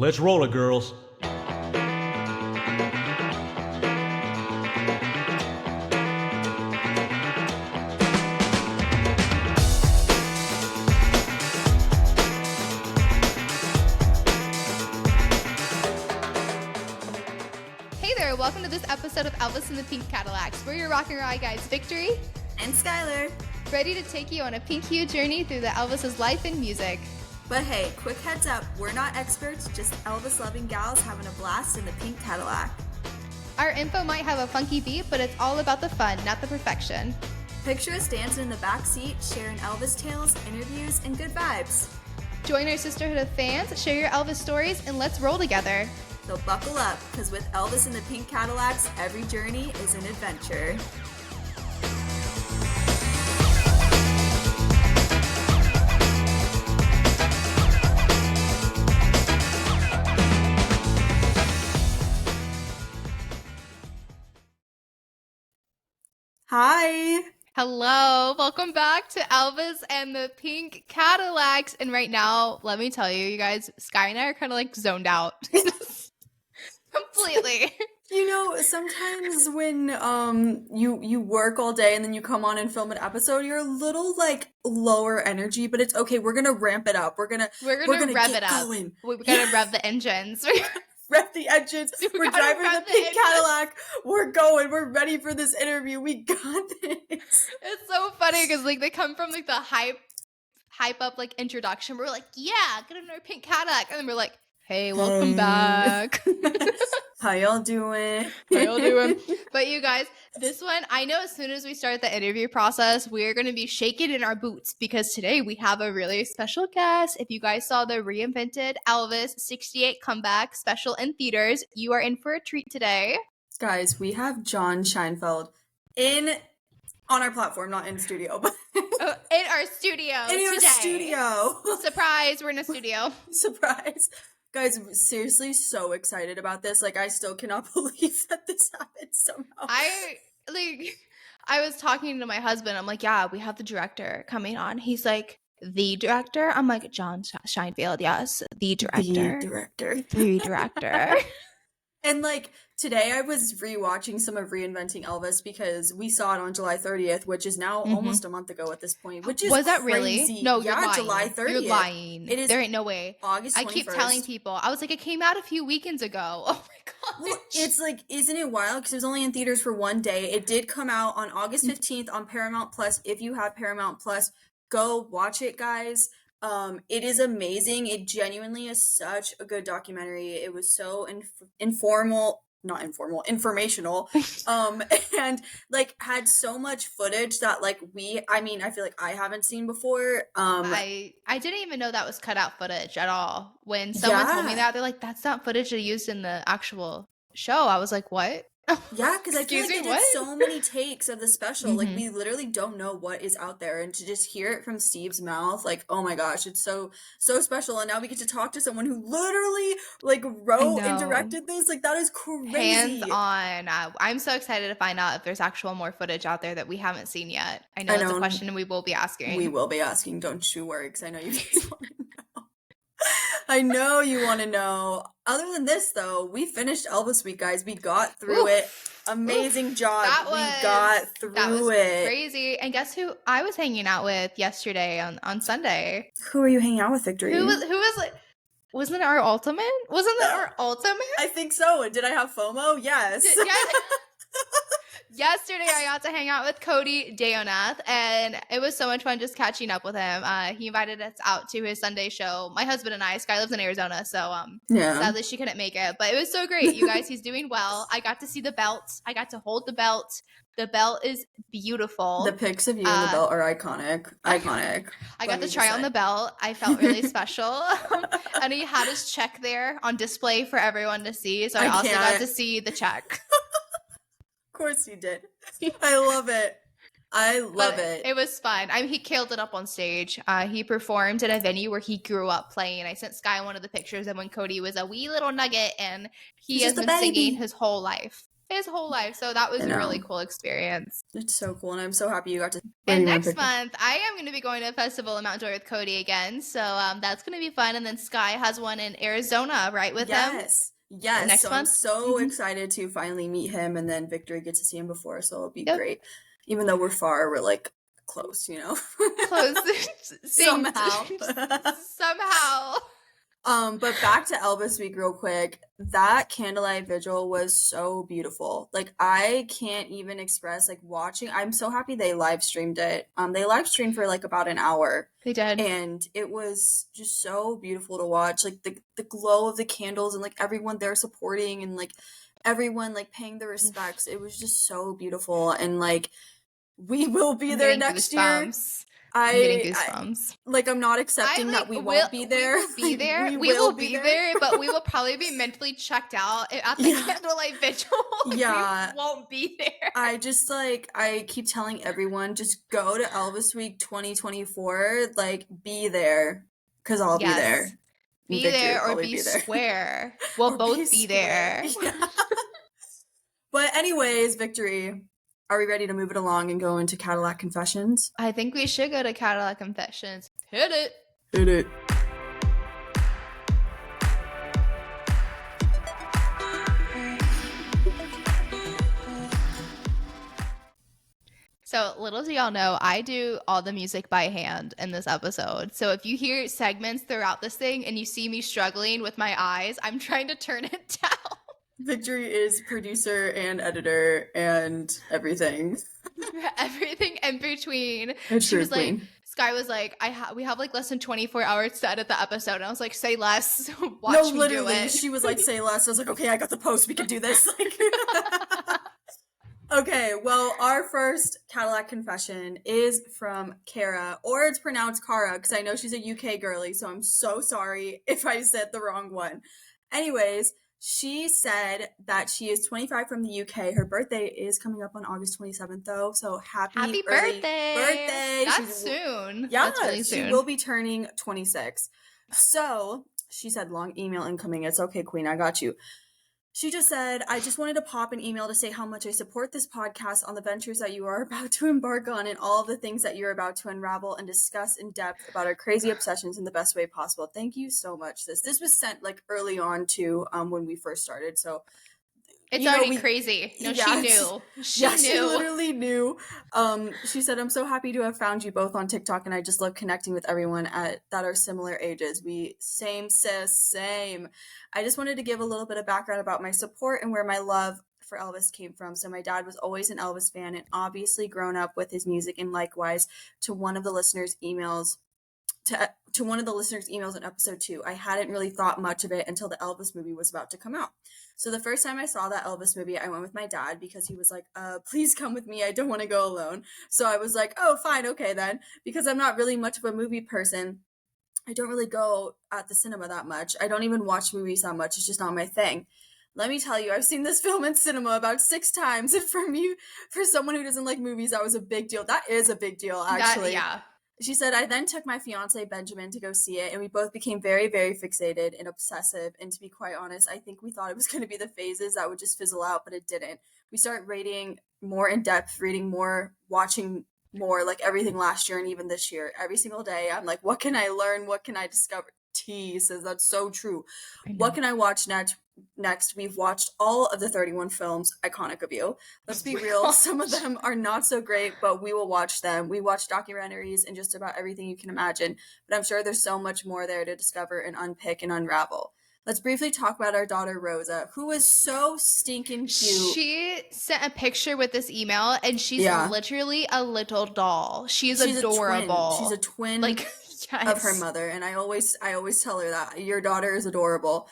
Let's roll it, girls. Hey there, welcome to this episode of Elvis and the Pink Cadillacs. We're your rock and ride guides, Victory and Skylar, ready to take you on a pink hue journey through the Elvis's life and music. But hey, quick heads up, we're not experts, just Elvis-loving gals having a blast in the pink Cadillac. Our info might have a funky beat, but it's all about the fun, not the perfection. Picture us dancing in the back seat, sharing Elvis tales, interviews, and good vibes. Join our sisterhood of fans, share your Elvis stories, and let's roll together. So buckle up, because with Elvis and the Pink Cadillacs, every journey is an adventure. Hi. Hello, welcome back to Elvis and the Pink Cadillacs. And right now, let me tell you guys, Sky and I are kind of like zoned out. Completely. You know, sometimes when you work all day and then you come on and film an episode, you're a little like lower energy, but it's okay. We're gonna ramp it up. We're gonna rev it up. Going. We're gonna rev the engines. Rev the engines. We're driving the pink Cadillac. We're going. We're ready for this interview. We got this. It's so funny because like they come from like the hype up like introduction. We're like, yeah, get in our pink Cadillac, and then we're like, hey, welcome back. How y'all doing? But you guys, this one, I know as soon as we start the interview process, we're going to be shaking in our boots because today we have a really special guest. If you guys saw the Reinvented Elvis 68 comeback special in theaters, you are in for a treat today. Guys, we have John Scheinfeld on our platform, not in studio, but in our studio studio. Surprise, we're in a studio. Surprise. Guys, I'm seriously so excited about this. Like, I still cannot believe that this happened somehow. I was talking to my husband. I'm like, yeah, we have the director coming on. He's like, the director? I'm like, John Scheinfeld, yes, the director. The director. And like, today I was rewatching some of Reinventing Elvis because we saw it on July 30th, which is now almost a month ago at this point, which is Was that crazy. Really? No, yeah, you're lying. July 30th. You're lying. It is. There ain't no way. August 21st. I keep telling people. I was like, it came out a few weekends ago. Oh my god. Well, it's like, isn't it wild? Because it was only in theaters for one day. It did come out on August 15th on Paramount Plus. If you have Paramount Plus, go watch it, guys. It is amazing. It genuinely is such a good documentary. It was so informational, and like had so much footage that like I feel like I haven't seen before. I didn't even know that was cut out footage at all. When someone told me that, they're like, that's not footage they used in the actual show. I was like, what? Yeah, because I feel like they did so many takes of the special. Like, we literally don't know what is out there. And to just hear it from Steve's mouth, like, oh my gosh, it's so special. And now we get to talk to someone who literally, like, wrote and directed this. Like, that is crazy. Hands on. I'm so excited to find out if there's actual more footage out there that we haven't seen yet. I know it's a question we will be asking. We will be asking. Don't you worry, because I know you guys want to know. I know you want to know. Other than this, though, we finished Elvis Week, guys. We got through it. Amazing job. We got through it. Crazy. And guess who I was hanging out with yesterday on Sunday? Who were you hanging out with, Victory? Who was like, wasn't it our ultimate? Wasn't it our ultimate? I think so. Did I have FOMO? Yes. Yesterday, I got to hang out with Cody Dayonath, and it was so much fun just catching up with him. He invited us out to his Sunday show. My husband and I, Sky lives in Arizona, so sadly she couldn't make it. But it was so great, you guys. He's doing well. I got to see the belt. I got to hold the belt. The belt is beautiful. The pics of you and the belt are iconic. Iconic. I got to try on the belt. I felt really special. And he had his check there on display for everyone to see, so I also got to see the check. Of course you did. I love it. I love it. It was fun. I mean, he killed it up on stage. He performed at a venue where he grew up playing. I sent Sky one of the pictures of when Cody was a wee little nugget, and he has been singing his whole life. his whole life. So that was a really cool experience. It's so cool, and I'm so happy you got to. And next month, I am going to be going to a festival in Mount Joy with Cody again. So that's going to be fun. And then Sky has one in Arizona, right, with him? Yes. Next month. I'm so excited to finally meet him, and then Victory gets to see him before, so it'll be great. Even though we're far, we're like close, you know? Close. Somehow. But back to Elvis Week real quick. That candlelight vigil was so beautiful. Like, I can't even express, like, watching. I'm so happy they live streamed it. They live streamed for like about an hour. They did. And it was just so beautiful to watch. Like, the glow of the candles and like everyone there supporting and like everyone like paying their respects. It was just so beautiful. And like, we will be there next year. I'm getting goosebumps. I'm not accepting that we won't be there. We will be there. We will be there, but we will probably be mentally checked out at the candlelight vigil. Yeah. We won't be there. I just I keep telling everyone, just go to Elvis Week 2024. Like, be there, because I'll be there. Be there or be square. We'll both be there. Yeah. But anyways, Victory. Are we ready to move it along and go into Cadillac Confessions? I think we should go to Cadillac Confessions. Hit it. Hit it. So little do y'all know, I do all the music by hand in this episode. So if you hear segments throughout this thing and you see me struggling with my eyes, I'm trying to turn it down. Victory is producer and editor and everything. Everything in between. She was like, Sky was like, we have like less than 24 hours to edit the episode. And I was like, say less. Watch me do it. She was like, say less. I was like, okay, I got the post. We can do this. Okay, well, our first Cadillac confession is from Kara, or it's pronounced Cara, because I know she's a UK girly, so I'm so sorry if I said the wrong one. Anyways, she said that she is 25 from the UK. Her birthday is coming up on August 27th, though. So happy birthday! That's soon. Yeah, that's really soon. She will be turning 26. So she said, long email incoming. It's okay, Queen. I got you. She just said, I just wanted to pop an email to say how much I support this podcast on the ventures that you are about to embark on and all of the things that you're about to unravel and discuss in depth about our crazy obsessions in the best way possible. Thank you so much, sis. This was sent like early on too, when we first started. So it's already crazy. No, she knew. She literally knew. She said, I'm so happy to have found you both on TikTok, and I just love connecting with everyone that are similar ages. Same, sis, same. I just wanted to give a little bit of background about my support and where my love for Elvis came from. So my dad was always an Elvis fan and obviously grown up with his music, and likewise to one of the listeners' emails in episode 2. I hadn't really thought much of it until the Elvis movie was about to come out. So the first time I saw that Elvis movie, I went with my dad because he was like, please come with me. I don't want to go alone. So I was like, oh, fine. Okay, then. Because I'm not really much of a movie person. I don't really go at the cinema that much. I don't even watch movies that much. It's just not my thing. Let me tell you, I've seen this film in cinema about 6 times. And for someone who doesn't like movies, that was a big deal. That is a big deal, actually. Yeah. She said, I then took my fiance, Benjamin, to go see it, and we both became very, very fixated and obsessive, and to be quite honest, I think we thought it was going to be the phases that would just fizzle out, but it didn't. We started rating more in depth, reading more, watching more, like everything last year and even this year. Every single day, I'm like, what can I learn? What can I discover? T says that's so true. What can I watch next? We've watched all of the 31 films, iconic of you. Let's be real, some of them are not so great, but we will watch them. We watch documentaries and just about everything you can imagine, but I'm sure there's so much more there to discover and unpick and unravel. Let's briefly talk about our daughter, Rosa, who is so stinking cute. She sent a picture with this email, and she's literally a little doll. She's adorable. She's a twin of her mother, and I always tell her that. Your daughter is adorable.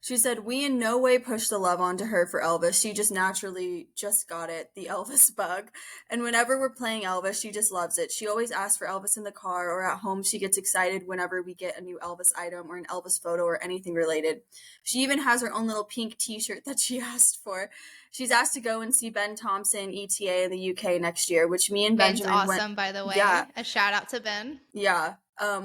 She said, we in no way pushed the love onto her for Elvis. She just naturally just got it, the Elvis bug. And whenever we're playing Elvis, she just loves it. She always asks for Elvis in the car or at home. She gets excited whenever we get a new Elvis item or an Elvis photo or anything related. She even has her own little pink t-shirt that she asked for. She's asked to go and see Ben Thompson, ETA in the UK next year, which me and Ben's Benjamin awesome, by the way. Yeah. A shout out to Ben. Yeah.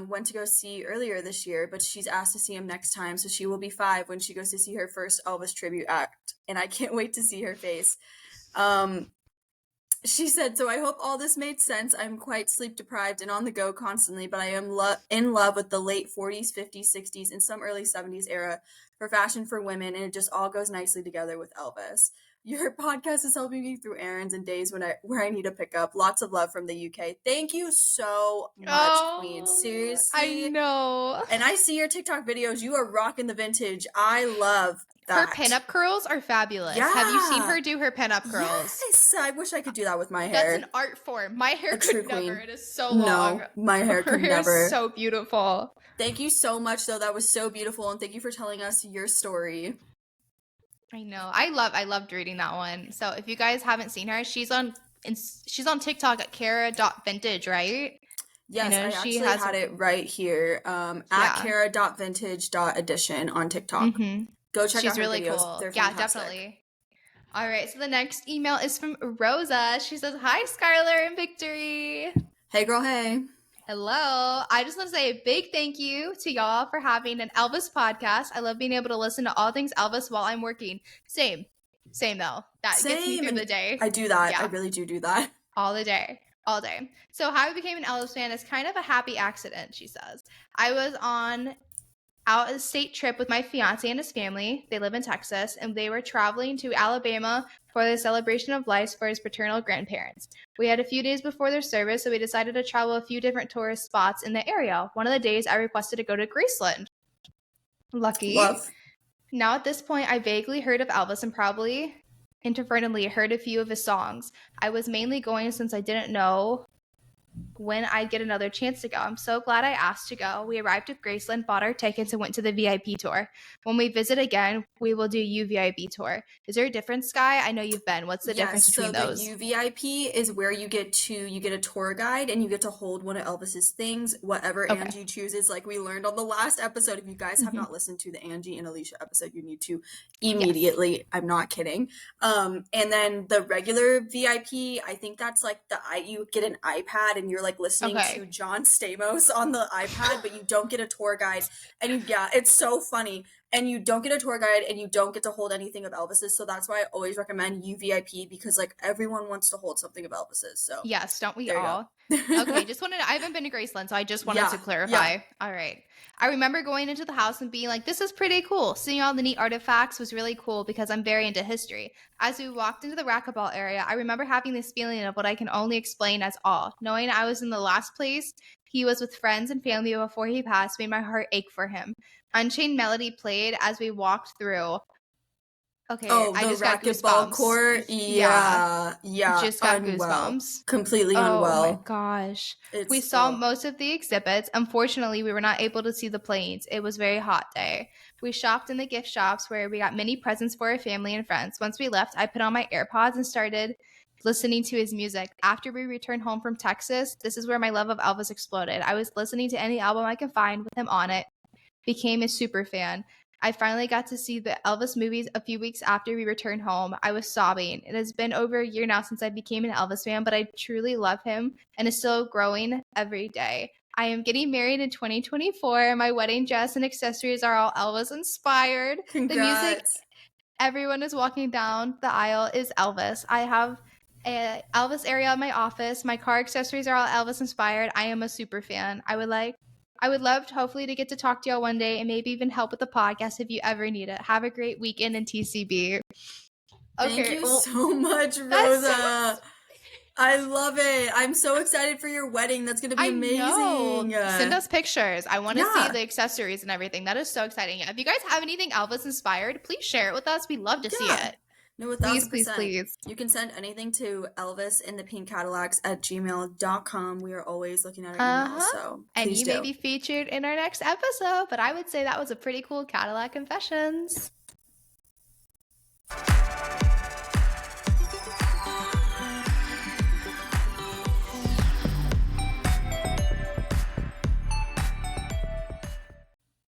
went to go see earlier this year, but she's asked to see him next time, so she will be 5 when she goes to see her first Elvis tribute act, and I can't wait to see her face. She said, so I hope all this made sense. I'm quite sleep deprived and on the go constantly, but I am in love with the late 40s, 50s, 60s, and some early 70s era for fashion for women, and it just all goes nicely together with Elvis. Your podcast is helping me through errands and days where I need to pick up. Lots of love from the UK. Thank you so much, Queen. Seriously. I know. And I see your TikTok videos. You are rocking the vintage. I love that. Her pinup curls are fabulous. Yeah. Have you seen her do her pinup curls? Yes. I wish I could do that with my hair. That's an art form. My hair could never. It is so long. No, my hair could never. Her hair is so beautiful. Thank you so much, though. That was so beautiful. And thank you for telling us your story. I know. I loved reading that one. So if you guys haven't seen her, she's on TikTok at Kara.vintage, right? Yes, I actually had it right here. At Kara.vintage.edition on TikTok. Mm-hmm. Go check out her really videos. Cool. They're fantastic. Yeah, definitely. All right. So the next email is from Rosa. She says, "Hi, Skylar and Victory. Hey, girl. Hey. Hello. I just want to say a big thank you to y'all for having an Elvis podcast. I love being able to listen to all things Elvis while I'm working. Same though. That gets me through the day. I do that. Yeah. I really do that. All day. So how I became an Elvis fan is kind of a happy accident, she says. I was on out a state trip with my fiance and his family. They live in Texas, and they were traveling to Alabama for the celebration of life for his paternal grandparents. We had a few days before their service, so we decided to travel a few different tourist spots in the area. One of the days, I requested to go to Graceland. Lucky. Love. Now at this point, I vaguely heard of Elvis and probably inadvertently heard a few of his songs. I was mainly going since I didn't know when I'd get another chance to go. I'm so glad I asked to go. We arrived at Graceland, bought our tickets, and went to the VIP tour. When we visit again, we will do UVIP tour. Is there a difference, Sky? I know you've been. What's the difference between those? So the UVIP is where you get a tour guide and you get to hold one of Elvis's things, whatever Angie chooses. Like we learned on the last episode. If you guys have not listened to the Angie and Alicia episode, you need to immediately. Yes. I'm not kidding. And then the regular VIP, I think that's like you get an iPad and you're like listening to John Stamos on the iPad, but you don't get a tour guide. And it's so funny. And you don't get a tour guide and you don't get to hold anything of Elvis's. So that's why I always recommend UVIP because like everyone wants to hold something of Elvis's. So yes, don't we all? Okay, I haven't been to Graceland, so I just wanted to clarify. Yeah. All right. I remember going into the house and being like, this is pretty cool. Seeing all the neat artifacts was really cool because I'm very into history. As we walked into the racquetball area, I remember having this feeling of what I can only explain as awe. Knowing I was in the last place he was with friends and family before he passed made my heart ache for him. Unchained Melody played as we walked through. Okay, I just got goosebumps. Court. Yeah. Just got goosebumps. Completely unwell. Oh my gosh. We saw most of the exhibits. Unfortunately, we were not able to see the planes. It was a very hot day. We shopped in the gift shops where we got many presents for our family and friends. Once we left, I put on my AirPods and started listening to his music. After we returned home from Texas, this is where my love of Elvis exploded. I was listening to any album I could find with him on it. Became a super fan. I finally got to see the Elvis movies a few weeks after we returned home. I was sobbing. It has been over a year now since I became an Elvis fan, but I truly love him and is still growing every day. I am getting married in 2024. My wedding dress and accessories are all Elvis inspired. Congrats. The music everyone is walking down the aisle is Elvis. I have a Elvis area in my office. My car accessories are all Elvis inspired. I am a super fan. I would love to hopefully to get to talk to y'all one day and maybe even help with the podcast if you ever need it. Have a great weekend in TCB. Okay, Thank you so much, Rosa. I love it. I'm so excited for your wedding. That's going to be amazing. Send us pictures. I want to see the accessories and everything. That is so exciting. If you guys have anything Elvis inspired, please share it with us. We'd love to see it. No, 1,000%. Please. You can send anything to Elvis in the Pink Cadillacs at gmail.com. We are always looking at our emails, so and you may be featured in our next episode, but I would say that was a pretty cool Cadillac Confessions.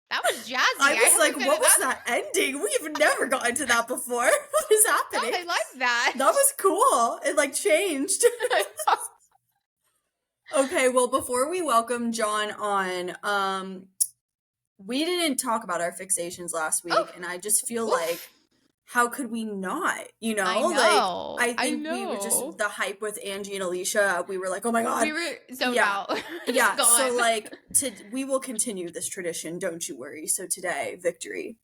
That was jazzy. I was like, what was that ending? We've never gotten to that before. What is happening? Oh, I like that. That was cool. It like changed. Okay, well, before we welcome John on, we didn't talk about our fixations last week, and I just feel like, how could we not? I Like, know. I I think we were just know. the hype with Angie and Alicia. We were like, oh my We God. were zoned Yeah. out. Yeah. Just So, gone. like, we will continue this tradition. Don't you worry. So, today, Victory,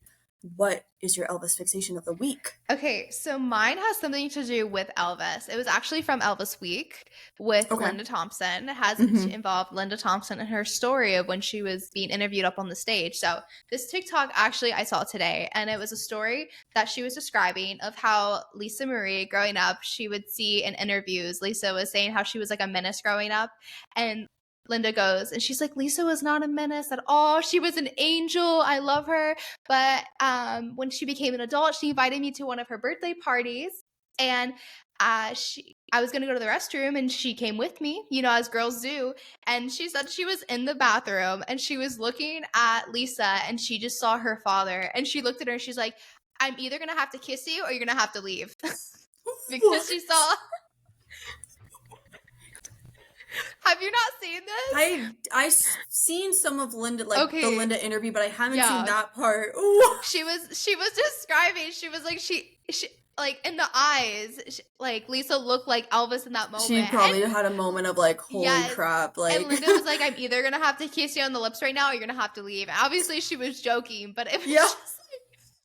what is your Elvis fixation of the week? Okay, so mine has something to do with Elvis. It was actually from Elvis Week with Linda Thompson. It has involved Linda Thompson and her story of when she was being interviewed up on the stage. So this TikTok actually I saw today, and it was a story that she was describing of how Lisa Marie growing up, she would see in interviews, Lisa was saying how she was like a menace growing up, and Linda goes, and she's like, Lisa was not a menace at all. She was an angel. I love her. But when she became an adult, she invited me to one of her birthday parties, and I was going to go to the restroom, and she came with me, as girls do. And she said she was in the bathroom, and she was looking at Lisa, and she just saw her father. And she looked at her, and she's like, I'm either going to have to kiss you, or you're going to have to leave. Because she saw... Have you not seen this? I've seen some of Linda, like the Linda interview, but I haven't seen that part. Ooh. She was describing. She was like she like in the eyes, like Lisa looked like Elvis in that moment. She probably had a moment of like, holy crap! Like, and Linda was like, "I'm either gonna have to kiss you on the lips right now, or you're gonna have to leave." And obviously, she was joking, but it was just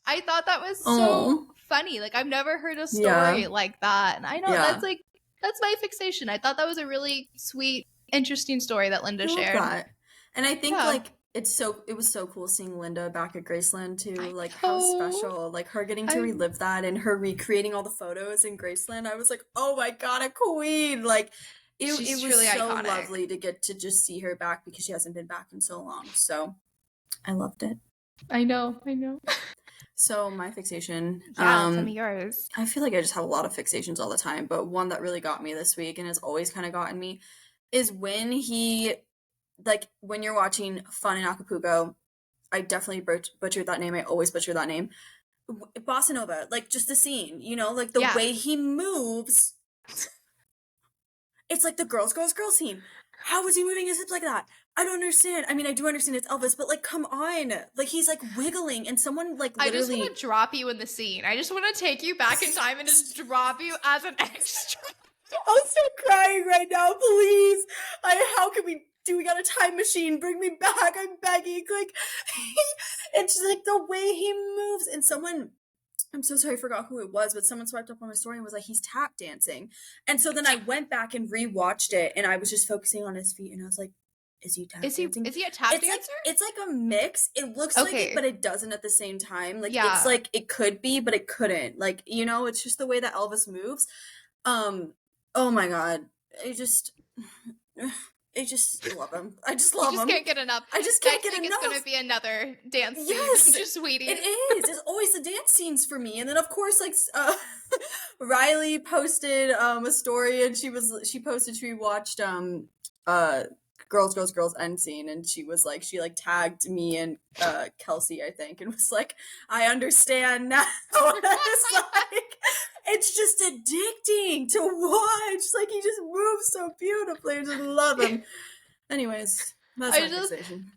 like, I thought that was so funny. Like, I've never heard a story like that, and I know that's my fixation. I thought that was a really sweet, interesting story that Linda shared. That. And I think like it was so cool seeing Linda back at Graceland too. Like how special, like her getting to relive that and her recreating all the photos in Graceland. I was like, oh my God, a queen! Like it was really so iconic. Lovely to get to just see her back because she hasn't been back in so long. So I loved it. I know. So my fixation, tell me yours. I feel like I just have a lot of fixations all the time, but one that really got me this week and has always kind of gotten me is when when you're watching Fun in Acapulco, I definitely butchered that name. I always butcher that name. Bossa Nova, like just the scene, like the way he moves. It's like the girls scene. How was he moving his hips like that? I don't understand. I mean, I do understand it's Elvis, but like, come on. Like, he's like wiggling and someone like literally... I just want to drop you in the scene. I just want to take you back in time and just drop you as an extra. I'm still crying right now, please. How can we... Do we got a time machine? Bring me back. I'm begging. Like, it's just like the way he moves. And someone... I'm so sorry, I forgot who it was, but someone swiped up on my story and was like, he's tap dancing. And so then I went back and rewatched it, and I was just focusing on his feet, and I was like, is he tap dancing? Is he a tap dancer? It's like a mix. It looks like it, but it doesn't at the same time. Like, it's like, it could be, but it couldn't. Like, it's just the way that Elvis moves. Oh my God. I just love him. I just love him. You just can't get enough. I just can't get enough. It's going to be another dance scene. Yes, just waiting. It is. It's always the dance scenes for me. And then of course, like Riley posted a story, and she watched Girls end scene, and she tagged me and Kelsey, I think, and was like, I understand now. It's like, it's just addicting to watch. Like, he just moves so beautifully. I just love him. Anyways, that's my fixation.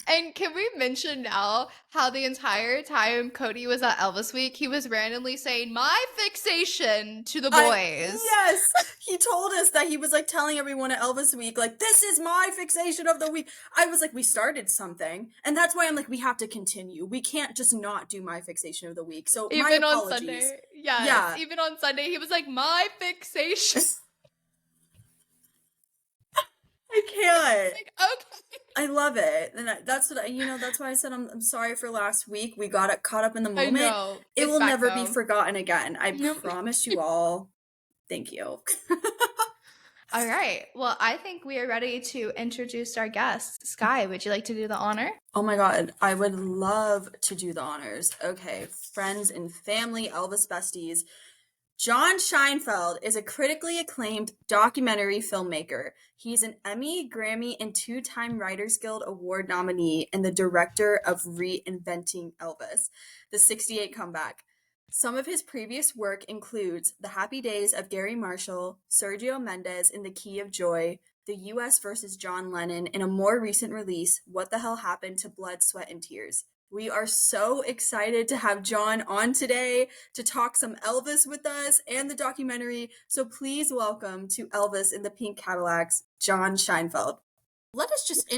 And can we mention now how the entire time Cody was at Elvis Week, he was randomly saying, my fixation to the boys. Yes. He told us that he was like telling everyone at Elvis Week, like, this is my fixation of the week. I was like, we started something. And that's why I'm like, we have to continue. We can't just not do my fixation of the week. So even my apologies. On Sunday. Yes, yeah. Even on Sunday, he was like, my fixation. I can't. Like, okay. I love it. And that's what that's why I said I'm sorry for last week. We got caught up in the moment. I know. It will never be forgotten again. I promise you all. Thank you. All right. Well, I think we are ready to introduce our guest. Sky, would you like to do the honor? Oh my God. I would love to do the honors. Okay. Friends and family, Elvis besties. John Scheinfeld is a critically acclaimed documentary filmmaker. He's an Emmy, Grammy, and 2-time Writers Guild Award nominee and the director of Reinventing Elvis, the '68 comeback. Some of his previous work includes The Happy Days of Gary Marshall, Sergio Mendes in The Key of Joy, The U.S. versus John Lennon, in a more recent release, What the Hell Happened to Blood, Sweat, and Tears. We are so excited to have John on today to talk some Elvis with us and the documentary. So please welcome to Elvis in the Pink Cadillacs, John Scheinfeld. Let us just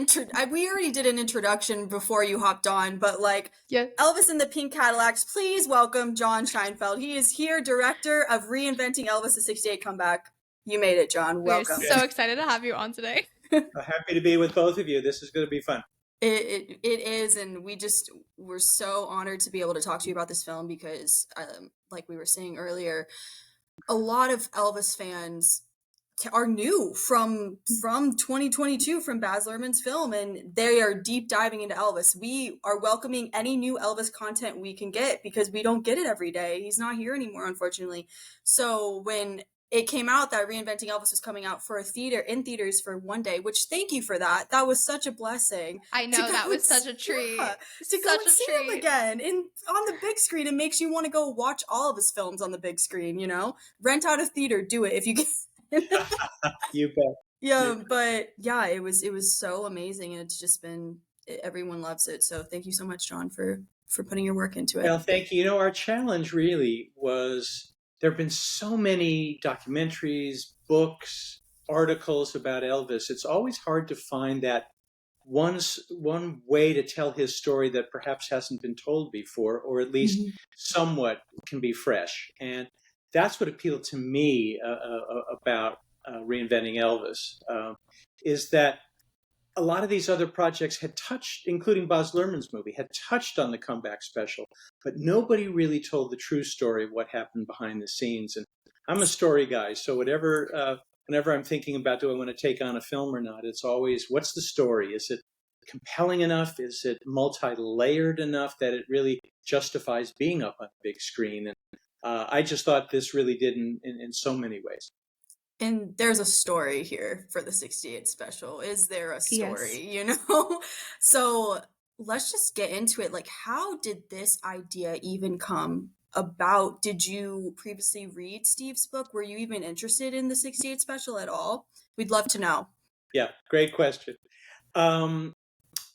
we already did an introduction before you hopped on, but Elvis in the Pink Cadillacs, please welcome John Scheinfeld. He is here, director of Reinventing Elvis, the 68 comeback. You made it, John. Welcome. We're so excited to have you on today. Happy to be with both of you. This is going to be fun. It is, and we're so honored to be able to talk to you about this film because, like we were saying earlier, a lot of Elvis fans are new from 2022 from Baz Luhrmann's film, and they are deep diving into Elvis. We are welcoming any new Elvis content we can get because we don't get it every day. He's not here anymore, unfortunately. So when it came out that Reinventing Elvis was coming out in theaters for one day, which thank you for that. That was such a blessing. I know, that was such a treat. Yeah, to go and see him again on the big screen. It makes you want to go watch all of his films on the big screen, Rent out a theater, do it if you can. You bet. Yeah, but yeah, it was so amazing, and it's just been, everyone loves it. So thank you so much, John, for putting your work into it. Well, thank you. Our challenge really was, there have been so many documentaries, books, articles about Elvis. It's always hard to find that one way to tell his story that perhaps hasn't been told before, or at least somewhat can be fresh. And that's what appealed to me about Reinventing Elvis, is that a lot of these other projects had touched, including Baz Luhrmann's movie, had touched on the comeback special, but nobody really told the true story of what happened behind the scenes. And I'm a story guy, so whenever I'm thinking about, do I want to take on a film or not, it's always, what's the story? Is it compelling enough? Is it multi-layered enough that it really justifies being up on the big screen? And I just thought this really did in so many ways. And there's a story here for the 68 special. Is there a story, Yes. So let's just get into it. How did this idea even come about? Did you previously read Steve's book? Were you even interested in the 68 special at all? We'd love to know. Yeah, great question.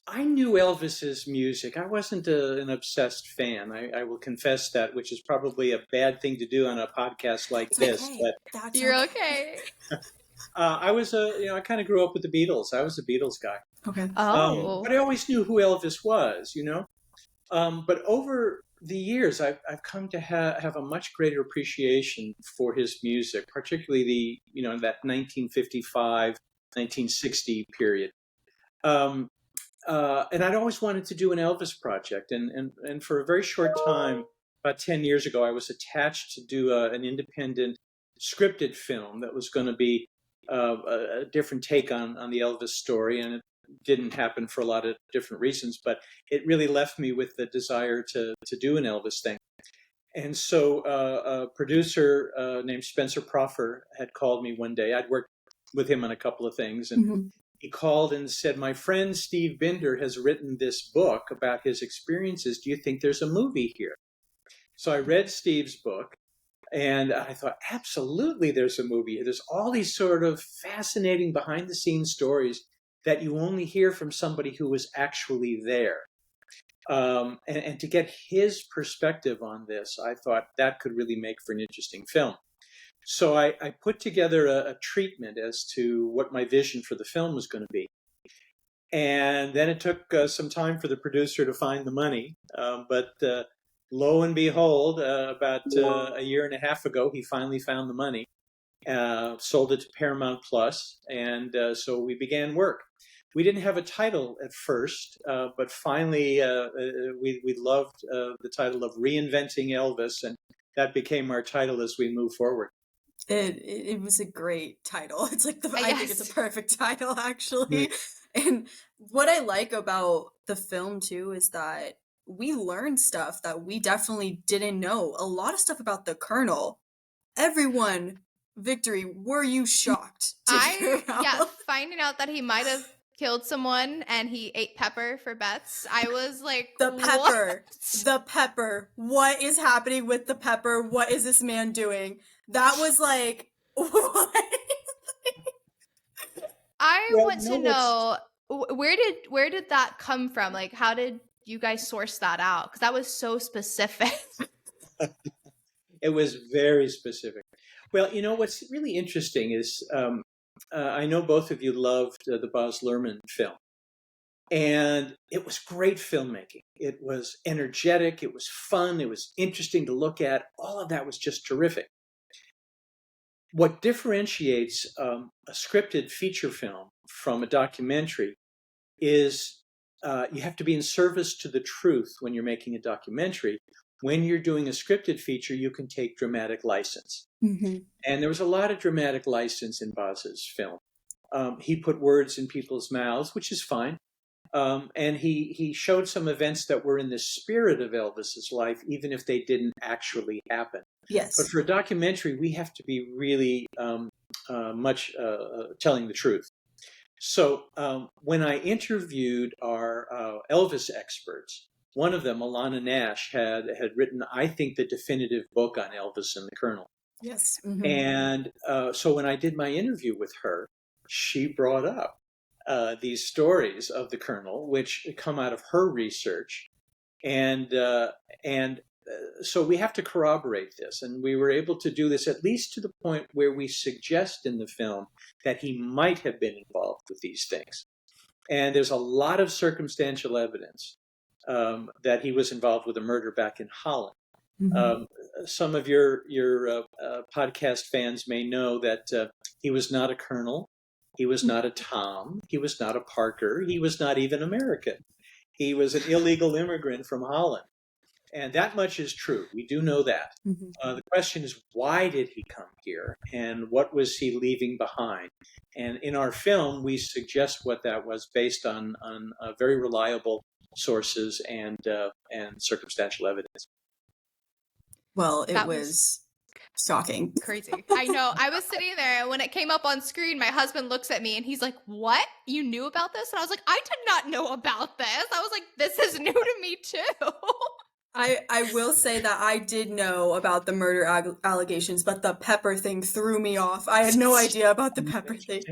I knew Elvis's music. I wasn't an obsessed fan. I will confess that, which is probably a bad thing to do on a podcast like this. Okay. But you're okay. I was I kind of grew up with the Beatles. I was a Beatles guy. Okay. But I always knew who Elvis was, But over the years, I've come to have a much greater appreciation for his music, particularly that 1955, 1960 period. And I'd always wanted to do an Elvis project. And for a very short time, about 10 years ago, I was attached to do an independent scripted film that was going to be a different take on the Elvis story. And it didn't happen for a lot of different reasons, but it really left me with the desire to do an Elvis thing. And so a producer named Spencer Proffer had called me one day. I'd worked with him on a couple of things, and he called and said, my friend Steve Binder has written this book about his experiences. Do you think there's a movie here? So I read Steve's book, and I thought, absolutely there's a movie here. There's all these sort of fascinating behind-the-scenes stories that you only hear from somebody who was actually there. And to get his perspective on this, I thought that could really make for an interesting film. So I put together a treatment as to what my vision for the film was going to be. And then it took some time for the producer to find the money. But lo and behold, about a year and a half ago, he finally found the money, sold it to Paramount Plus, and so we began work. We didn't have a title at first, but finally we loved the title of Reinventing Elvis, and that became our title as we move forward. It was a great title. It's I think it's a perfect title, actually. And what I like about the film too is that we learned stuff that we definitely didn't know. A lot of stuff about the Colonel. Everyone, Victory, were you shocked? Finding out that he might have killed someone and he ate pepper for bets. I was like, the pepper. What is happening with the pepper? What is this man doing? That was what? I want to know where did that come from? Like, how did you guys source that out? Because that was so specific. It was very specific. Well, what's really interesting is I know both of you loved the Baz Luhrmann film. And it was great filmmaking. It was energetic. It was fun. It was interesting to look at. All of that was just terrific. What differentiates a scripted feature film from a documentary is you have to be in service to the truth when you're making a documentary. When you're doing a scripted feature, you can take dramatic license. Mm-hmm. And there was a lot of dramatic license in Baz's film. He put words in people's mouths, which is fine. And he showed some events that were in the spirit of Elvis's life, even if they didn't actually happen. Yes. But for a documentary, we have to be really much telling the truth. So when I interviewed our Elvis experts, one of them, Alana Nash, had written, I think, the definitive book on Elvis and the Colonel. Yes. Mm-hmm. And so when I did my interview with her, she brought up these stories of the Colonel, which come out of her research, and so we have to corroborate this, and we were able to do this at least to the point where we suggest in the film that he might have been involved with these things, and there's a lot of circumstantial evidence that he was involved with a murder back in Holland. Mm-hmm. Some of your podcast fans may know that he was not a colonel. He was not a Tom. He was not a Parker. He was not even American. He was an illegal immigrant from Holland. And that much is true. We do know that. Mm-hmm. The question is, why did he come here? And what was he leaving behind? And in our film, we suggest what that was based on very reliable sources and circumstantial evidence. Well, it was shocking. Crazy. I know. I was sitting there, and when it came up on screen, my husband looks at me and he's like, "What? You knew about this?" And I was like, "I did not know about this." I was like, "This is new to me too." I will say that I did know about the murder allegations, but the pepper thing threw me off. I had no idea about the pepper thing.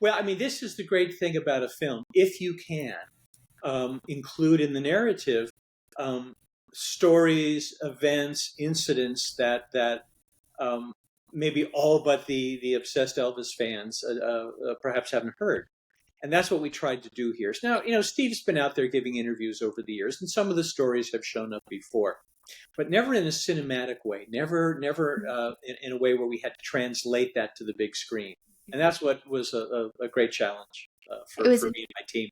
Well, I mean, this is the great thing about a film. If you can include in the narrative stories, events, incidents that maybe all but the obsessed Elvis fans perhaps haven't heard. And that's what we tried to do here. So now, Steve's been out there giving interviews over the years, and some of the stories have shown up before, but never in a cinematic way, never in a way where we had to translate that to the big screen. And that's what was a great challenge for me and my team.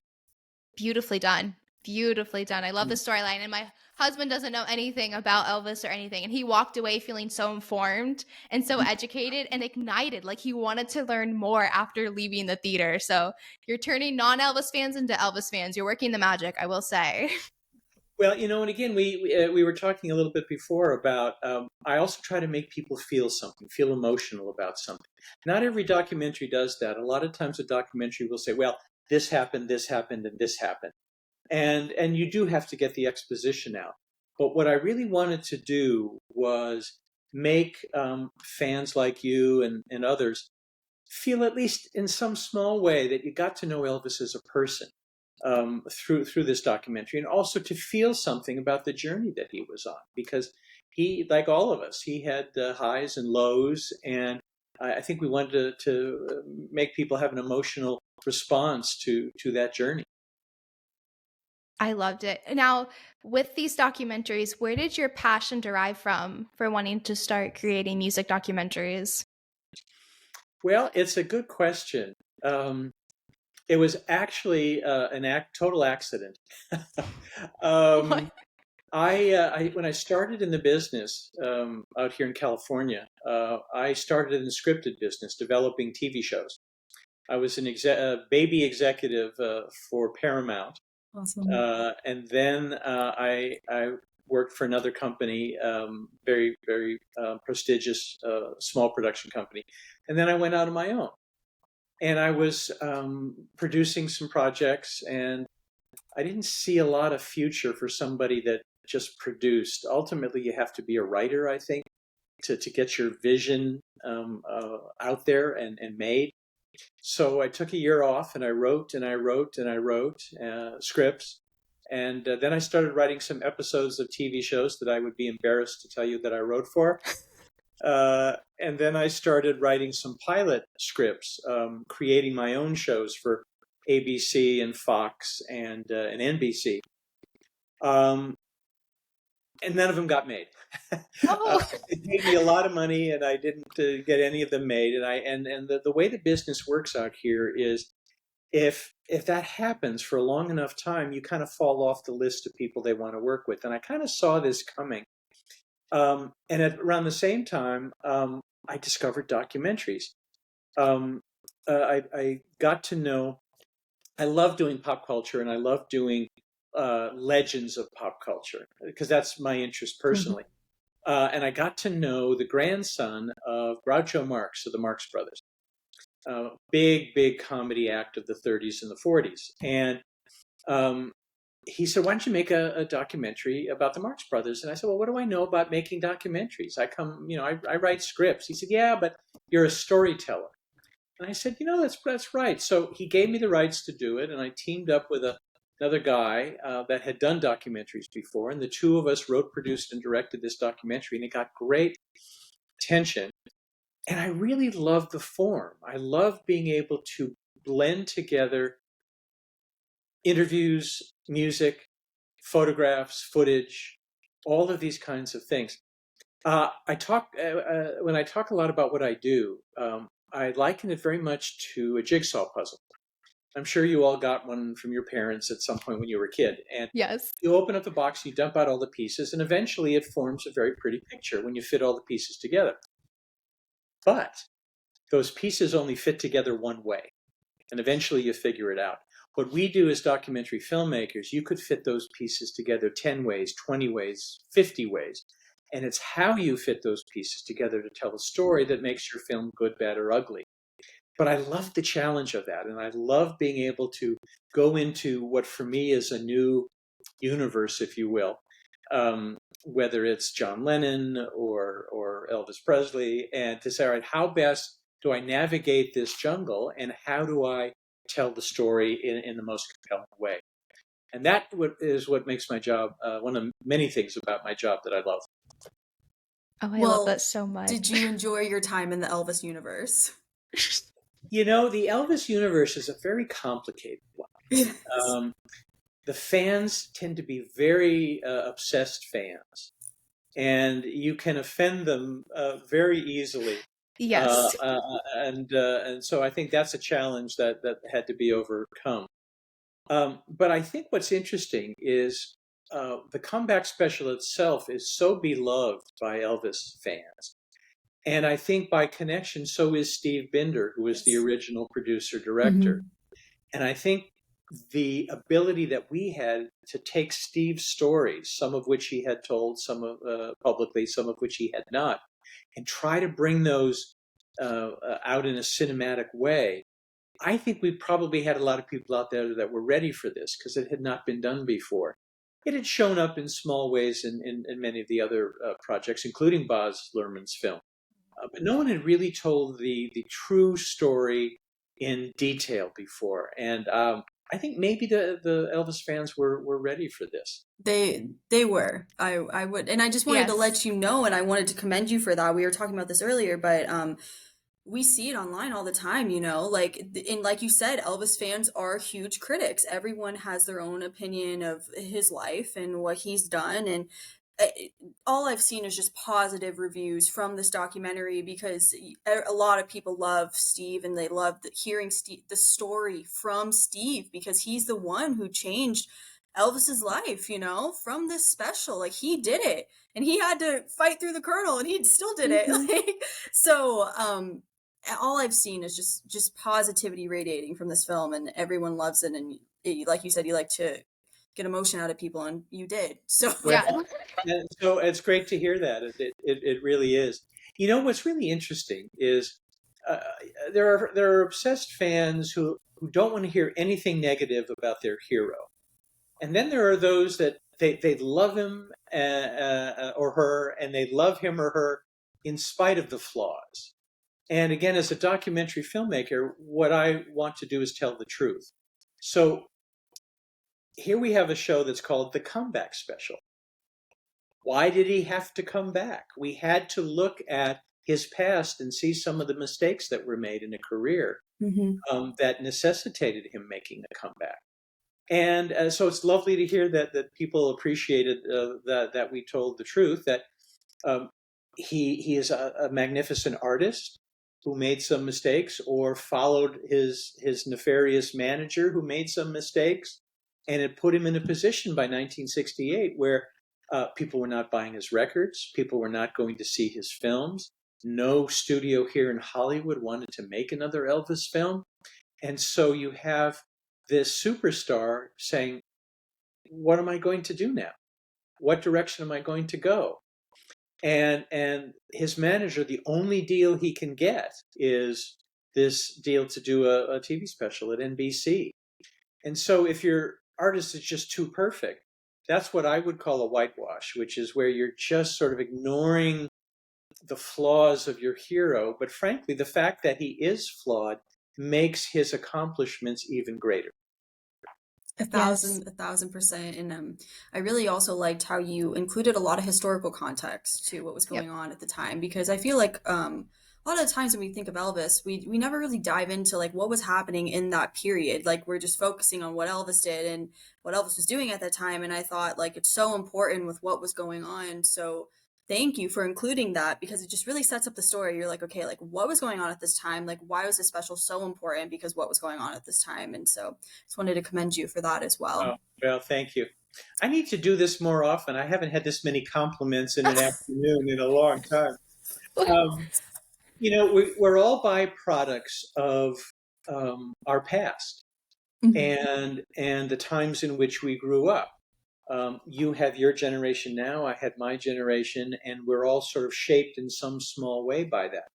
Beautifully done. Beautifully done. I love the storyline. And my husband doesn't know anything about Elvis or anything. And he walked away feeling so informed and so educated and ignited. Like he wanted to learn more after leaving the theater. So you're turning non-Elvis fans into Elvis fans. You're working the magic, I will say. Well, and again, we were talking a little bit before about, I also try to make people feel something, feel emotional about something. Not every documentary does that. A lot of times a documentary will say, well, this happened, and this happened. And you do have to get the exposition out. But what I really wanted to do was make fans like you and others feel, at least in some small way, that you got to know Elvis as a person through this documentary, and also to feel something about the journey that he was on. Because he, like all of us, he had highs and lows, and I think we wanted to make people have an emotional response to that journey. I loved it. Now, with these documentaries, where did your passion derive from for wanting to start creating music documentaries? Well, it's a good question. It was actually total accident. I when I started in the business out here in California, I started in the scripted business, developing TV shows. I was a baby executive for Paramount. Awesome. And then I worked for another company, very, very prestigious small production company. And then I went out on my own. And I was producing some projects, and I didn't see a lot of future for somebody that just produced. Ultimately, you have to be a writer, I think, to get your vision out there and made. So I took a year off, and I wrote scripts. And then I started writing some episodes of TV shows that I would be embarrassed to tell you that I wrote for. And then I started writing some pilot scripts, creating my own shows for ABC and Fox and NBC. And none of them got made. It paid me a lot of money, and I didn't get any of them made. And the way the business works out here is, if that happens for a long enough time, you kind of fall off the list of people they want to work with. And I kind of saw this coming. And around the same time, I discovered documentaries. I got to know, I love doing pop culture, and I love doing legends of pop culture, because that's my interest personally. And I got to know the grandson of Groucho Marx of the Marx Brothers. Big comedy act of the 30s and the 40s. And he said, why don't you make a documentary about the Marx Brothers? And I said, well, what do I know about making documentaries? I write scripts. He said, yeah, but you're a storyteller. And I said, that's right. So he gave me the rights to do it, and I teamed up with another guy that had done documentaries before, and the two of us wrote, produced, and directed this documentary, and it got great attention. And I really love the form. I love being able to blend together interviews, music, photographs, footage, all of these kinds of things. When I talk a lot about what I do, I liken it very much to a jigsaw puzzle. I'm sure you all got one from your parents at some point when you were a kid. And yes, you open up the box, you dump out all the pieces, and eventually it forms a very pretty picture when you fit all the pieces together. But those pieces only fit together one way, and eventually you figure it out. What we do as documentary filmmakers, you could fit those pieces together 10 ways, 20 ways, 50 ways. And it's how you fit those pieces together to tell a story that makes your film good, bad, or ugly. But I love the challenge of that, and I love being able to go into what for me is a new universe, if you will, whether it's John Lennon or Elvis Presley, and to say, all right, how best do I navigate this jungle, and how do I tell the story in the most compelling way? And that is what makes my job one of many things about my job that I love. Oh, I love that so much. Did you enjoy your time in the Elvis universe? The Elvis universe is a very complicated one. Yes. The fans tend to be very obsessed fans, and you can offend them very easily. Yes. And so I think that's a challenge that had to be overcome. But I think what's interesting is the comeback special itself is so beloved by Elvis fans. And I think by connection, so is Steve Binder, who is the original producer-director. Mm-hmm. And I think the ability that we had to take Steve's stories, some of which he had told, some of publicly, some of which he had not, and try to bring those out in a cinematic way. I think we probably had a lot of people out there that were ready for this, because it had not been done before. It had shown up in small ways in many of the other projects, including Baz Luhrmann's film. But no one had really told the true story in detail before. And I think maybe the Elvis fans were ready for this. They were. I would, and I just wanted to let you know, and I wanted to commend you for that. We were talking about this earlier, but we see it online all the time, like you said, Elvis fans are huge critics. Everyone has their own opinion of his life and what he's done, and all I've seen is just positive reviews from this documentary, because a lot of people love Steve, and they love hearing the story from Steve, because he's the one who changed Elvis's life, from this special. Like, he did it, and he had to fight through the Colonel, and he still did it. So all I've seen is just positivity radiating from this film, and everyone loves it. And like you said, you like to get emotion out of people, and you did. So yeah. So it's great to hear that. It really is. What's really interesting is there are obsessed fans who don't want to hear anything negative about their hero, and then there are those that they love him or her, and they love him or her in spite of the flaws. And again, as a documentary filmmaker, what I want to do is tell the truth. So here we have a show that's called The Comeback Special. Why did he have to come back? We had to look at his past and see some of the mistakes that were made in a career that necessitated him making a comeback. And so it's lovely to hear that people appreciated that we told the truth, that he is a magnificent artist who made some mistakes, or followed his nefarious manager who made some mistakes, and it put him in a position by 1968 where people were not buying his records, people were not going to see his films. No studio here in Hollywood wanted to make another Elvis film. And so you have this superstar saying, what am I going to do now? What direction am I going to go? And his manager, the only deal he can get is this deal to do a TV special at NBC. And so if your artist is just too perfect, that's what I would call a whitewash, which is where you're just sort of ignoring the flaws of your hero. But frankly, the fact that he is flawed makes his accomplishments even greater. 1,000%. And I really also liked how you included a lot of historical context to what was going on at the time, because I feel like a lot of the times when we think of Elvis, we never really dive into like what was happening in that period. Like we're just focusing on what Elvis did and what Elvis was doing at that time. And I thought like it's so important with what was going on. So thank you for including that, because it just really sets up the story. You're like, okay, like what was going on at this time? Like why was this special so important? Because what was going on at this time? And so just wanted to commend you for that as well. Oh, well, thank you. I need to do this more often. I haven't had this many compliments in an afternoon in a long time. We're all byproducts of our past and the times in which we grew up. You have your generation now, I had my generation, and we're all sort of shaped in some small way by that.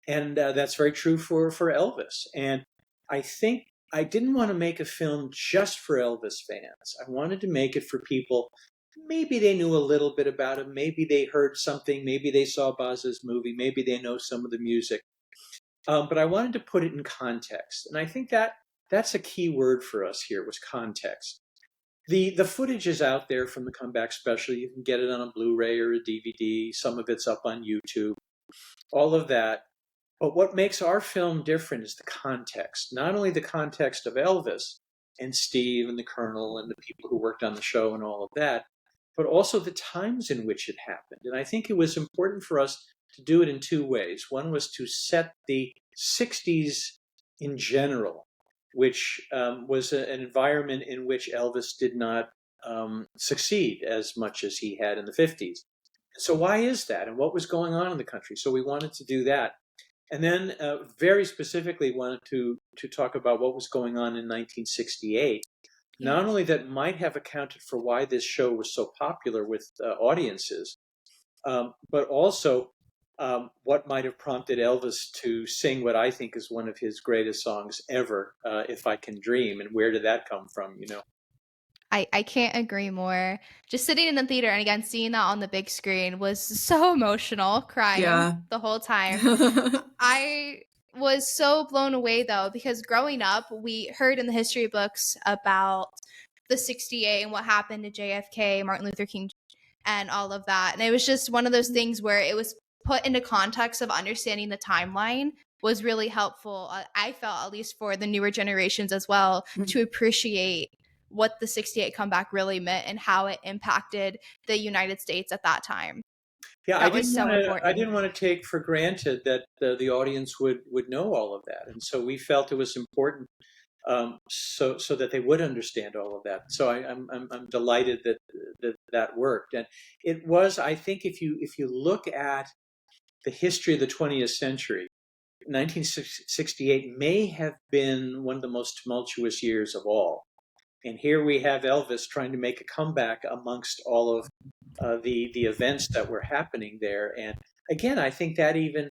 And that's very true for Elvis. And I think I didn't want to make a film just for Elvis fans. I wanted to make it for people. Maybe they knew a little bit about him. Maybe they heard something. Maybe they saw Baz's movie. Maybe they know some of the music. But I wanted to put it in context. And I think that's a key word for us here, was context. The footage is out there from the Comeback Special. You can get it on a Blu-ray or a DVD. Some of it's up on YouTube. All of that. But what makes our film different is the context. Not only the context of Elvis and Steve and the Colonel and the people who worked on the show and all of that, but also the times in which it happened. And I think it was important for us to do it in two ways. One was to set the 60s in general, which was an environment in which Elvis did not succeed as much as he had in the 50s. So why is that? And what was going on in the country? So we wanted to do that. And then very specifically wanted to talk about what was going on in 1968. Not only that might have accounted for why this show was so popular with audiences, but also what might have prompted Elvis to sing what I think is one of his greatest songs ever, If I Can Dream. And where did that come from, I can't agree more. Just sitting in the theater and again seeing that on the big screen was so emotional, crying the whole time. I was so blown away though, because growing up we heard in the history books about the 68 and what happened to JFK, Martin Luther King, and all of that. And it was just one of those things where it was put into context of understanding the timeline was really helpful. I felt, at least for the newer generations as well, to appreciate what the 68 comeback really meant and how it impacted the United States at that time. Yeah, I didn't want to take for granted that the audience would know all of that. And so we felt it was important so that they would understand all of that. So I'm delighted that worked. And it was, I think, if you look at the history of the 20th century, 1968 may have been one of the most tumultuous years of all. And here we have Elvis trying to make a comeback amongst all of the events that were happening there. And again, I think that even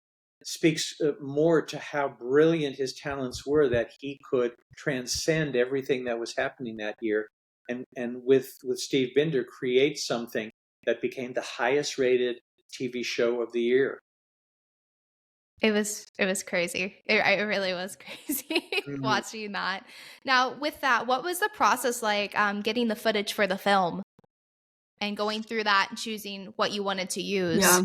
speaks more to how brilliant his talents were, that he could transcend everything that was happening that year. And with Steve Binder, create something that became the highest rated TV show of the year. It was crazy. It really was crazy watching that. Now, with that, what was the process like getting the footage for the film and going through that and choosing what you wanted to use? Yeah.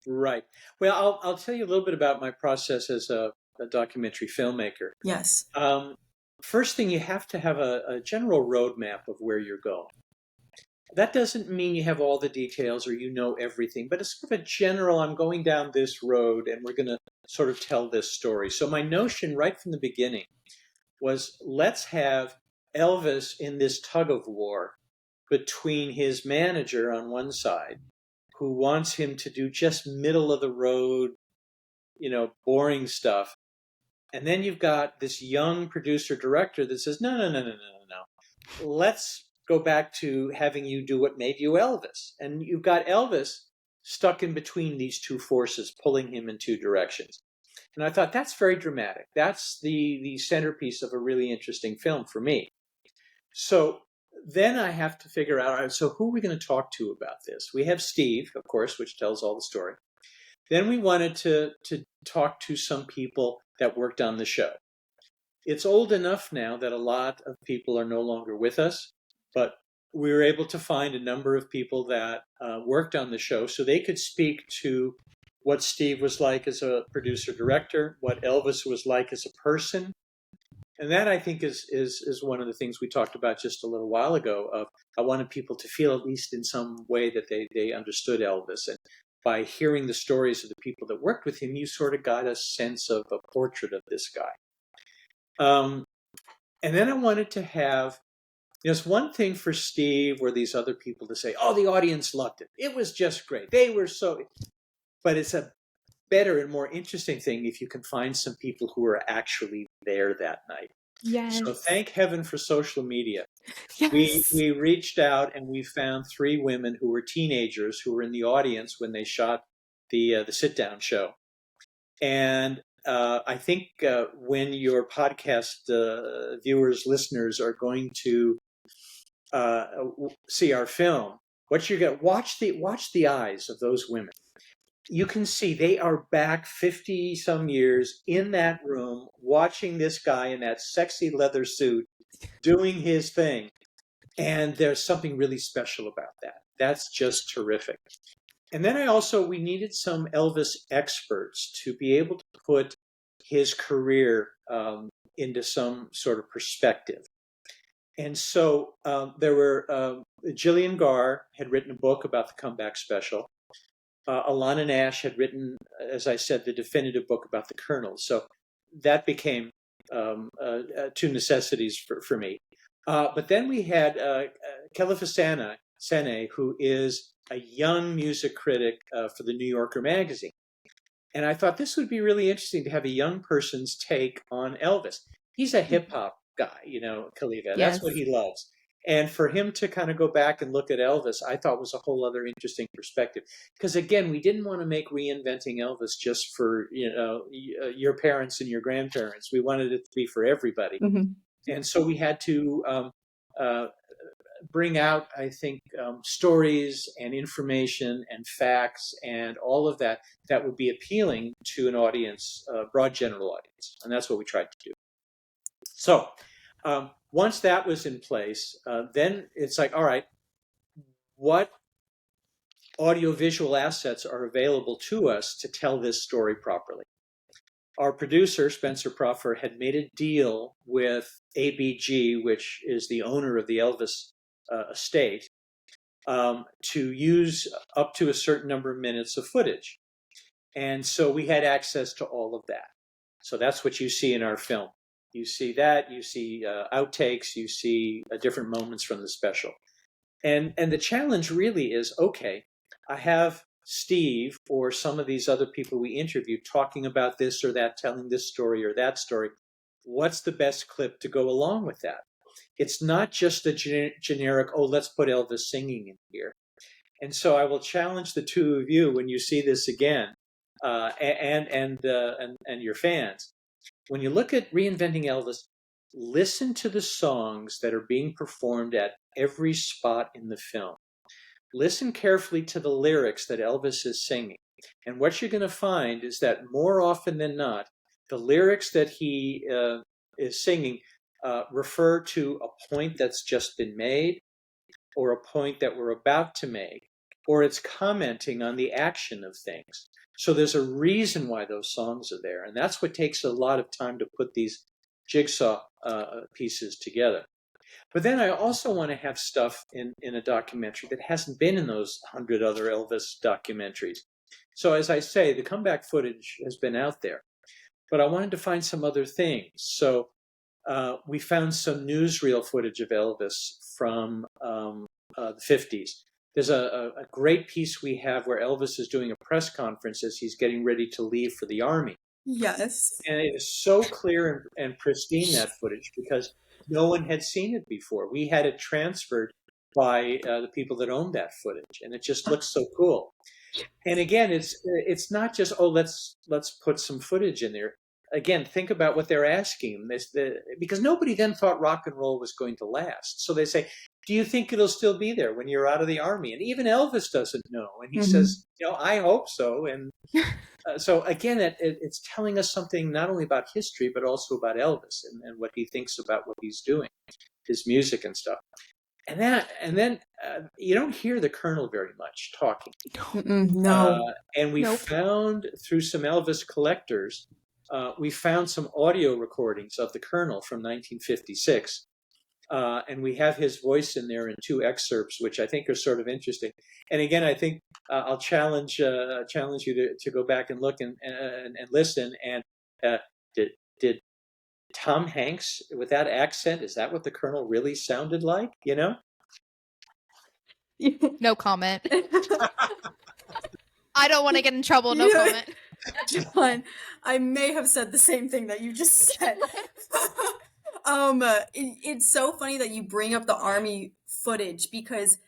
Right. Well, I'll tell you a little bit about my process as a documentary filmmaker. Yes. First thing, you have to have a general roadmap of where you're going. That doesn't mean you have all the details or you know everything, but it's sort of a general, I'm going down this road and we're going to sort of tell this story. So my notion right from the beginning was, let's have Elvis in this tug of war between his manager on one side, who wants him to do just middle of the road, boring stuff. And then you've got this young producer director that says, no. Let's go back to having you do what made you Elvis. And you've got Elvis stuck in between these two forces, pulling him in two directions. And I thought, that's very dramatic. That's the centerpiece of a really interesting film for me. So then I have to figure out, all right, so who are we going to talk to about this? We have Steve, of course, which tells all the story. Then we wanted to talk to some people that worked on the show. It's old enough now that a lot of people are no longer with us, but we were able to find a number of people that worked on the show so they could speak to what Steve was like as a producer-director, what Elvis was like as a person. And that, I think, is one of the things we talked about just a little while ago. Of I wanted people to feel, at least in some way, that they understood Elvis. And by hearing the stories of the people that worked with him, you sort of got a sense of a portrait of this guy. And then I wanted to have, it's one thing for Steve or these other people to say, oh, the audience loved it. It was just great. They were so, but it's a better and more interesting thing if you can find some people who are actually there that night. Yes. So thank heaven for social media. Yes. We reached out and we found 3 women who were teenagers who were in the audience when they shot the sit-down show. And I think when your podcast viewers, listeners are going to see our film, what you're going to watch the eyes of those women. You can see they are back 50 some years in that room watching this guy in that sexy leather suit doing his thing. And there's something really special about that. That's just terrific. And then we needed some Elvis experts to be able to put his career into some sort of perspective. And so there were, Gillian Garr had written a book about the comeback special. Alana Nash had written, as I said, the definitive book about the Colonel. So that became 2 necessities for me. But then we had Kelly Sene, who is a young music critic for the New Yorker magazine. And I thought this would be really interesting to have a young person's take on Elvis. He's a hip hop guy, Khalifa. Yes. That's what he loves. And for him to kind of go back and look at Elvis, I thought was a whole other interesting perspective. Because again, we didn't want to make Reinventing Elvis just for, your parents and your grandparents. We wanted it to be for everybody. Mm-hmm. And so we had to bring out, I think, stories and information and facts and all of that would be appealing to an audience, broad general audience. And that's what we tried to do. So once that was in place, then it's like, all right, what audiovisual assets are available to us to tell this story properly? Our producer, Spencer Proffer, had made a deal with ABG, which is the owner of the Elvis estate, to use up to a certain number of minutes of footage. And so we had access to all of that. So that's what you see in our film. You see that, you see outtakes, you see different moments from the special. And the challenge really is, okay, I have Steve or some of these other people we interviewed talking about this or that, telling this story or that story. What's the best clip to go along with that? It's not just a generic, oh, let's put Elvis singing in here. And so I will challenge the 2 of you when you see this again, and your fans. When you look at Reinventing Elvis, listen to the songs that are being performed at every spot in the film. Listen carefully to the lyrics that Elvis is singing. And what you're going to find is that more often than not, the lyrics that he is singing refer to a point that's just been made, or a point that we're about to make, or it's commenting on the action of things. So there's a reason why those songs are there. And that's what takes a lot of time to put these jigsaw pieces together. But then I also want to have stuff in a documentary that hasn't been in those 100 other Elvis documentaries. So as I say, the comeback footage has been out there, but I wanted to find some other things. So we found some newsreel footage of Elvis from the 50s. There's a great piece we have where Elvis is doing a press conference as he's getting ready to leave for the Army. Yes. And it is so clear and pristine, that footage, because no one had seen it before. We had it transferred by the people that owned that footage, and it just looks so cool. And again, it's not just, let's put some footage in there. Again, think about what they're asking, because nobody then thought rock and roll was going to last. So they say, do you think it'll still be there when you're out of the Army? And even Elvis doesn't know. And he says, I hope so. And so again, it's telling us something not only about history, but also about Elvis and what he thinks about what he's doing, his music and stuff. And then you don't hear the Colonel very much talking. No. And we found through some Elvis collectors, we found some audio recordings of the Colonel from 1956. And we have his voice in there in 2 excerpts, which I think are sort of interesting. And again, I think I'll challenge you to go back and look and listen. And did Tom Hanks, with that accent, is that what the Colonel really sounded like? No comment. I don't want to get in trouble. No comment. John, I may have said the same thing that you just said. It's so funny that you bring up the Army footage, because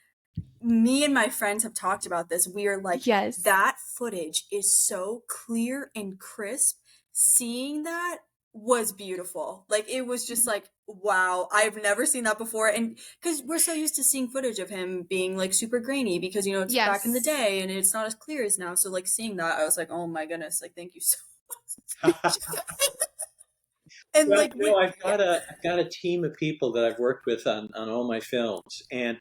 me and my friends have talked about this. We are like, yes, that footage is so clear and crisp. Seeing that was beautiful. Like, it was just like, wow, I've never seen that before. And because we're so used to seeing footage of him being like super grainy, because it's back in the day and it's not as clear as now. So like seeing that, I was like, oh my goodness, like, thank you so much. And I've got a team of people that I've worked with on all my films, and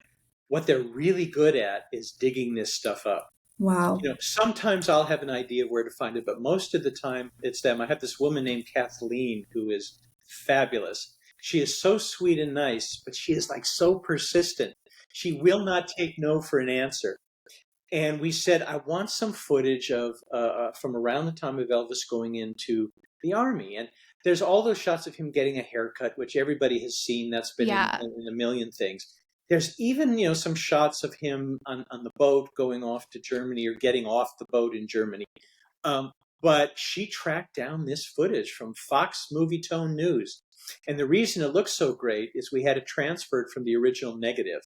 what they're really good at is digging this stuff up. Wow. Sometimes I'll have an idea of where to find it, but most of the time it's them. I have this woman named Kathleen who is fabulous. She is so sweet and nice, but she is like so persistent. She will not take no for an answer. And we said, I want some footage of from around the time of Elvis going into the Army. And there's all those shots of him getting a haircut, which everybody has seen. That's been in a million things. There's even, some shots of him on the boat going off to Germany, or getting off the boat in Germany. But she tracked down this footage from Fox Movietone News. And the reason it looks so great is we had it transferred from the original negative.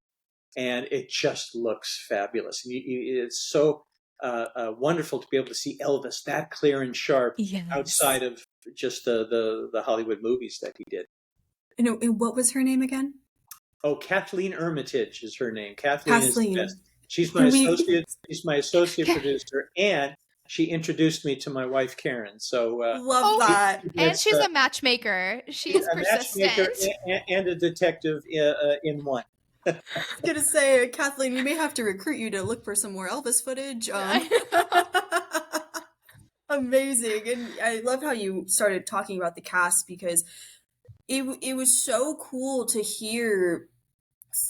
And it just looks fabulous. And it's so wonderful to be able to see Elvis that clear and sharp outside of just the Hollywood movies that he did. And what was her name again? Oh, Kathleen Armitage is her name. Kathleen is the best. She's my associate. She's my associate producer, and she introduced me to my wife Karen. So love that. And she's a matchmaker. She is persistent. Matchmaker and a detective in one. I was gonna say, Kathleen, we may have to recruit you to look for some more Elvis footage. Amazing. And I love how you started talking about the cast, because it was so cool to hear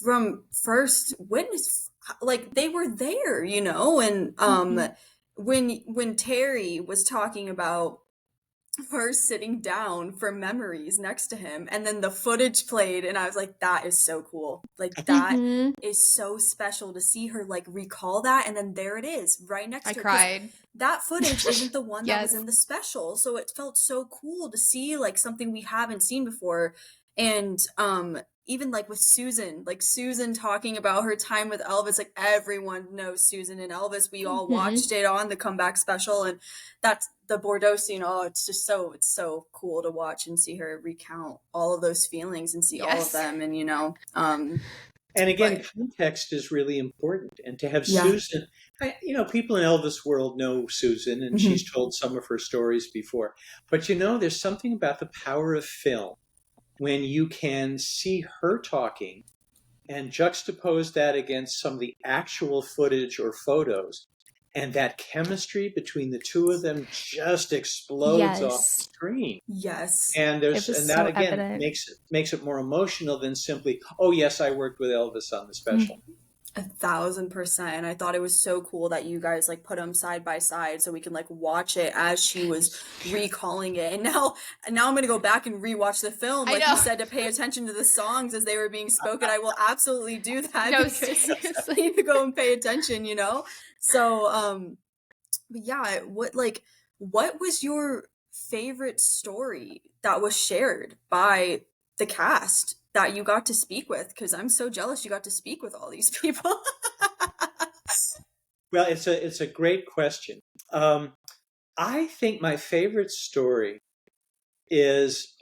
from first witness, like they were there, and when Terry was talking about her sitting down for memories next to him, and then the footage played, and I was like, that is so cool. Like, that is so special to see her like recall that, and then there it is right next to her. I cried. That footage isn't the one that was in the special, so it felt so cool to see like something we haven't seen before. And even like with Susan talking about her time with Elvis, like everyone knows Susan and Elvis. We all watched it on the comeback special, and that's the Bordeaux scene. Oh, it's just so cool to watch and see her recount all of those feelings and see all of them. And and again, context is really important. And to have Susan, People in Elvis world know Susan, and she's told some of her stories before. But there's something about the power of film when you can see her talking and juxtapose that against some of the actual footage or photos. And that chemistry between the two of them just explodes off the screen. Yes. And that again makes it more emotional than simply, oh yes, I worked with Elvis on the special. 1,000%. And I thought it was so cool that you guys like put them side by side so we can like watch it as she was recalling it. And now I'm going to go back and rewatch the film. Like you said, to pay attention to the songs as they were being spoken. I will absolutely do that. No, seriously. I need to go and pay attention, So, but yeah, what was your favorite story that was shared by the cast that you got to speak with? Because I'm so jealous you got to speak with all these people. Well, it's a great question. I think my favorite story is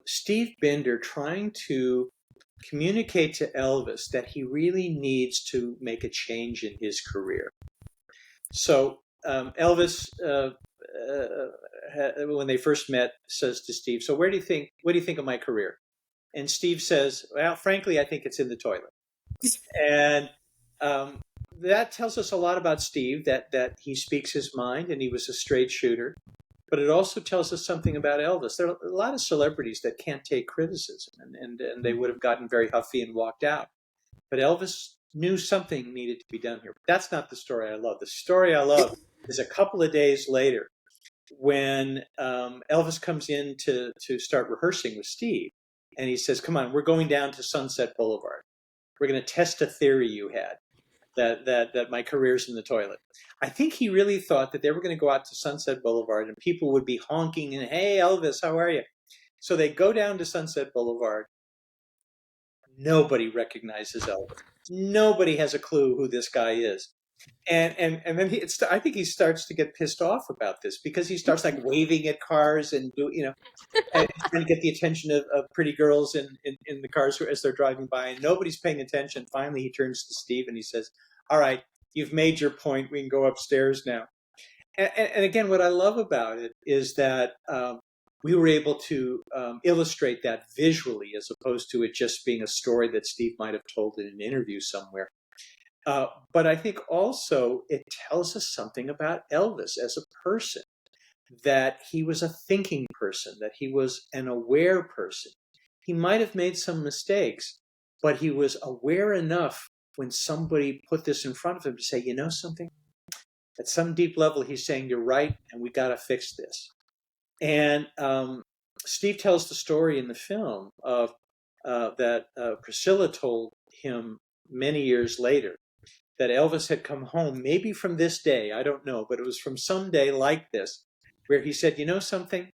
Steve Binder trying to communicate to Elvis that he really needs to make a change in his career. So Elvis, when they first met, says to Steve, "So what do you think of my career?" And Steve says, "Well, frankly, I think it's in the toilet." And that tells us a lot about Steve, that he speaks his mind and he was a straight shooter. But it also tells us something about Elvis. There are a lot of celebrities that can't take criticism, and they would have gotten very huffy and walked out. But Elvis knew something needed to be done here. That's not the story I love. The story I love is a couple of days later when Elvis comes in to start rehearsing with Steve. And he says, "Come on, we're going down to Sunset Boulevard. We're going to test a theory you had, that my career's in the toilet." I think he really thought that they were going to go out to Sunset Boulevard and people would be honking and, "Hey, Elvis, how are you?" So they go down to Sunset Boulevard. Nobody recognizes Elvis. Nobody has a clue who this guy is. And then I think he starts to get pissed off about this because he starts like waving at cars and and trying to get the attention of pretty girls in the cars as they're driving by, and nobody's paying attention. Finally, he turns to Steve and he says, "All right, you've made your point. We can go upstairs now." And again, what I love about it is that we were able to illustrate that visually as opposed to it just being a story that Steve might have told in an interview somewhere. But I think also it tells us something about Elvis as a person, that he was a thinking person, that he was an aware person. He might have made some mistakes, but he was aware enough when somebody put this in front of him to say, "You know something? At some deep level, he's saying you're right, and we got to fix this." And Steve tells the story in the film of that Priscilla told him many years later that Elvis had come home, maybe from this day, I don't know, but it was from some day like this, where he said, "You know something?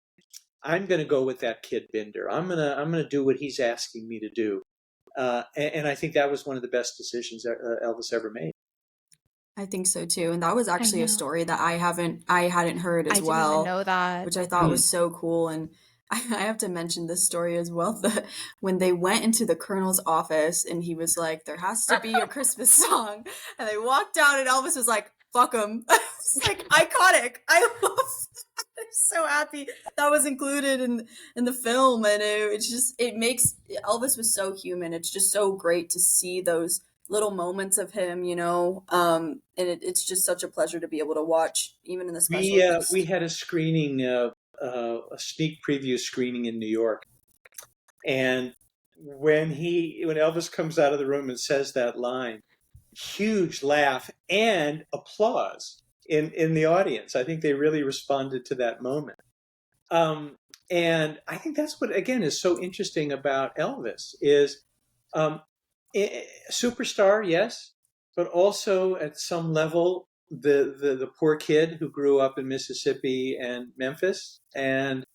I'm going to go with that kid Binder. I'm gonna do what he's asking me to do." And I think that was one of the best decisions Elvis ever made. I think so too, and that was actually a story that I hadn't heard as well. I didn't even know that, which I thought was so cool. And I have to mention this story as well. When they went into the Colonel's office and he was like, "There has to be a Christmas song," and they walked out and Elvis was like, "Fuck 'em." It's like iconic. I'm so happy that was included in the film, and it makes Elvis was so human. It's just so great to see those little moments of him, and it's just such a pleasure to be able to watch, even in the special. We had a screening, a sneak preview screening in New York, and when Elvis comes out of the room and says that line, huge laugh and applause in the audience. I think they really responded to that moment. And I think that's what, again, is so interesting about Elvis is superstar, yes, but also at some level the poor kid who grew up in Mississippi and Memphis and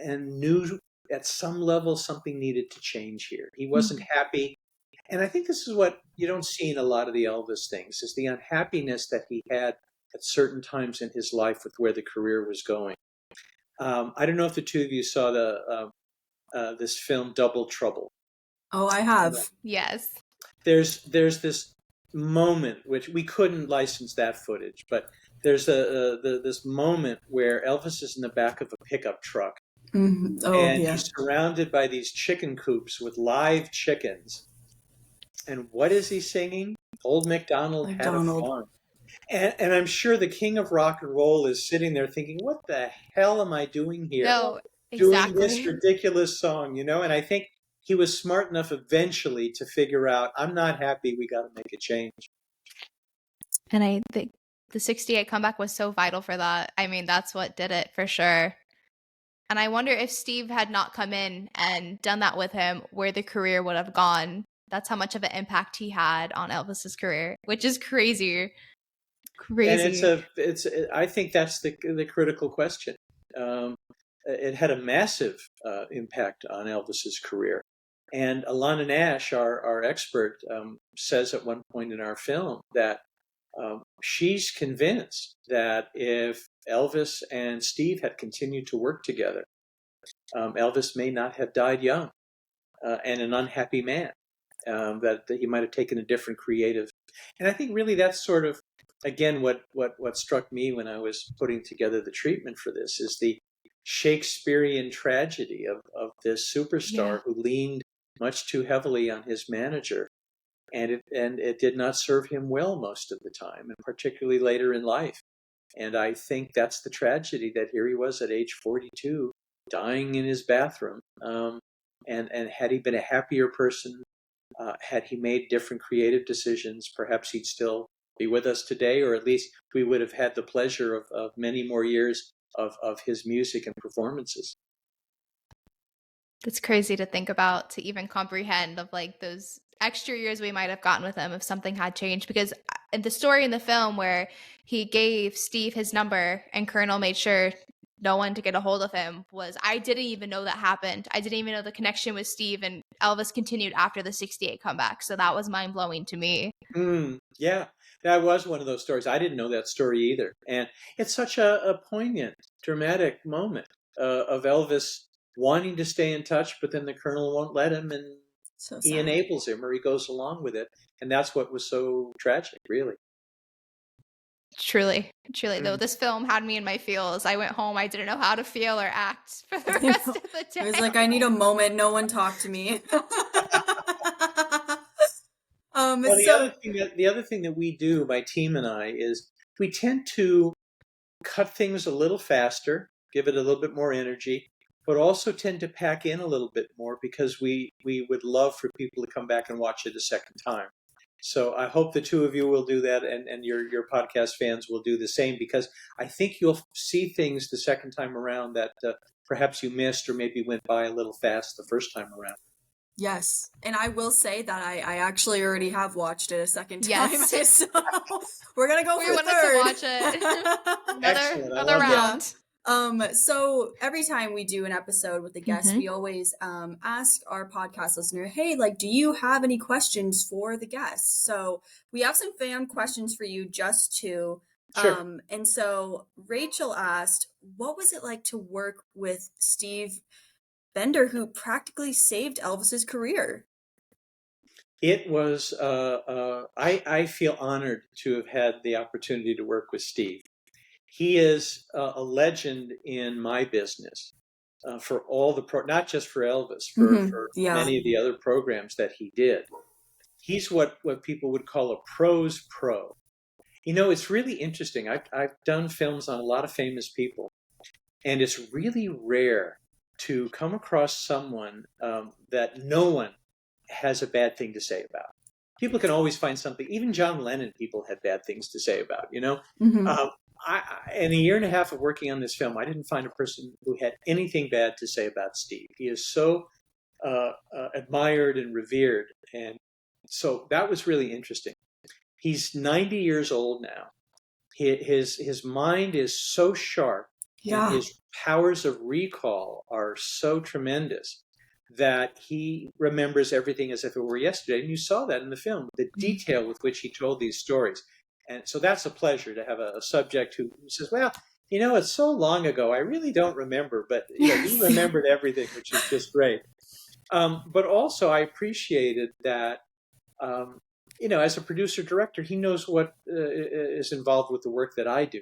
knew at some level something needed to change here. He wasn't happy. And I think this is what you don't see in a lot of the Elvis things, is the unhappiness that he had at certain times in his life with where the career was going. I don't know if the two of you saw this film Double Trouble. Oh, I have. Yes. There's this moment, which we couldn't license that footage, but there's this moment where Elvis is in the back of a pickup truck, and he's surrounded by these chicken coops with live chickens. And what is he singing? Old MacDonald had a farm. And I'm sure the king of rock and roll is sitting there thinking, what the hell am I doing here? No, exactly. Doing this ridiculous song, And I think he was smart enough eventually to figure out, I'm not happy, we got to make a change. And I think the 68 comeback was so vital for that. I mean, that's what did it for sure. And I wonder if Steve had not come in and done that with him, where the career would have gone. That's how much of an impact he had on Elvis's career, which is crazy. Crazy. And I think that's the critical question. It had a massive impact on Elvis's career. And Alana Nash, our expert, says at one point in our film that she's convinced that if Elvis and Steve had continued to work together, Elvis may not have died young and an unhappy man, that he might have taken a different creative. And I think really that's sort of, again, what struck me when I was putting together the treatment for this is the Shakespearean tragedy of this superstar who leaned much too heavily on his manager. And it did not serve him well most of the time, and particularly later in life. And I think that's the tragedy, that here he was at age 42, dying in his bathroom. And had he been a happier person, had he made different creative decisions, perhaps he'd still be with us today, or at least we would have had the pleasure of many more years of his music and performances. It's crazy to think about, to even comprehend, of like those extra years we might have gotten with him if something had changed. Because in the story in the film where he gave Steve his number and Colonel made sure no one to get a hold of him, I didn't even know that happened. I didn't even know the connection with Steve and Elvis continued after the 68 comeback. So that was mind-blowing to me. Yeah, that was one of those stories. I didn't know that story either. And it's such a poignant, dramatic moment of Elvis wanting to stay in touch, but then the Colonel won't let him, and he enables him, or he goes along with it. And that's what was so tragic, really. Truly. Though this film had me in my feels. I went home, I didn't know how to feel or act for the rest of the day. I was like, I need a moment. No one talk to me. The other thing that we do, my team and I, is we tend to cut things a little faster, give it a little bit more energy, but also tend to pack in a little bit more because we would love for people to come back and watch it a second time. So I hope the two of you will do that, and your podcast fans will do the same, because I think you'll see things the second time around that perhaps you missed or maybe went by a little fast the first time around. Yes. And I will say that I actually already have watched it a second time. Yes. So we're going to go for third. To watch it. another round. So every time we do an episode with a guest, we always ask our podcast listener, hey, like, do you have any questions for the guests? So we have some fan questions for you, just two. Sure. And so Rachel asked, what was it like to work with Steve Bender, who practically saved Elvis's career? It was, I feel honored to have had the opportunity to work with Steve. He is a legend in my business for all the not just for Elvis, for many of the other programs that he did. He's what people would call a pro's pro. It's really interesting. I've done films on a lot of famous people, and it's really rare to come across someone that no one has a bad thing to say about. People can always find something. Even John Lennon, people had bad things to say about, in a year and a half of working on this film, I didn't find a person who had anything bad to say about Steve. He is so admired and revered. And so that was really interesting. He's 90 years old now. His mind is so sharp. And his powers of recall are so tremendous that he remembers everything as if it were yesterday. And you saw that in the film, the detail with which he told these stories. And so that's a pleasure to have a subject who says, well, it's so long ago, I really don't remember, but he remembered everything, which is just great. But also I appreciated that as a producer director, he knows what is involved with the work that I do.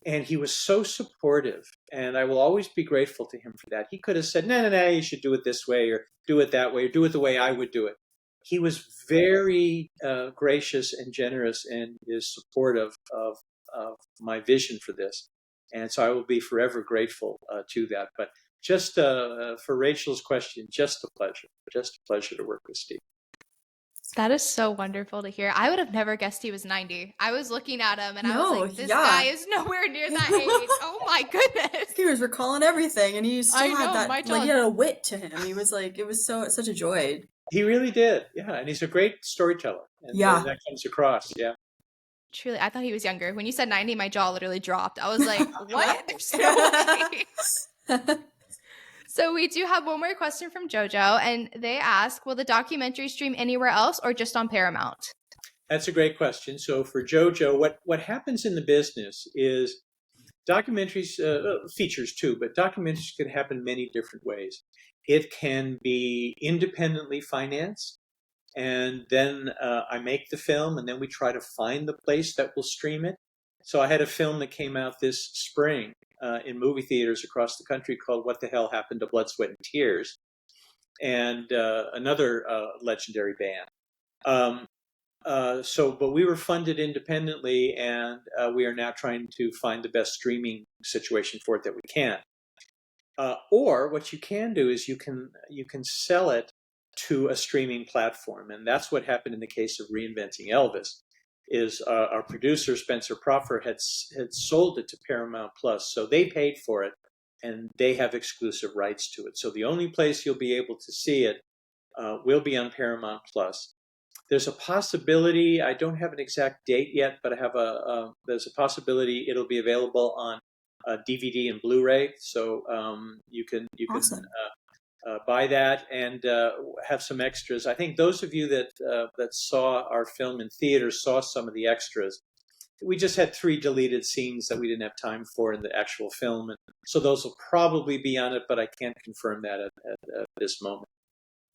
And he was so supportive, and I will always be grateful to him for that. He could have said, no, you should do it this way, or do it that way, or do it the way I would do it. He was very gracious and generous in his support of my vision for this. And so I will be forever grateful to that. But just for Rachel's question, just a pleasure to work with Steve. That is so wonderful to hear. I would have never guessed he was 90. I was looking at him and I was like, this guy is nowhere near that age. Oh my goodness. He was recalling everything, and he still had that, like, he had a wit to him. He was like, it was such a joy. He really did. Yeah. And he's a great storyteller. And that comes across. Yeah. Truly, I thought he was younger. When you said 90, my jaw literally dropped. I was like, what? There's no way. So we do have one more question from JoJo, and they ask, will the documentary stream anywhere else or just on Paramount? That's a great question. So for JoJo, what happens in the business is documentaries, features too, but documentaries can happen many different ways. It can be independently financed, and then I make the film, and then we try to find the place that will stream it. So I had a film that came out this spring in movie theaters across the country called What the Hell Happened to Blood, Sweat, and Tears, and another legendary band. But we were funded independently, and we are now trying to find the best streaming situation for it that we can. Or what you can do is you can sell it to a streaming platform, and that's what happened in the case of Reinventing Elvis. Is our producer Spencer Proffer had sold it to Paramount Plus, so they paid for it, and they have exclusive rights to it. So the only place you'll be able to see it will be on Paramount Plus. There's a possibility, I don't have an exact date yet, but I have there's a possibility it'll be available on DVD and Blu-ray. So you can awesome. Buy that and have some extras. I think those of you that saw our film in theaters saw some of the extras. We just had 3 deleted scenes that we didn't have time for in the actual film, and so those will probably be on it, but I can't confirm that at this moment.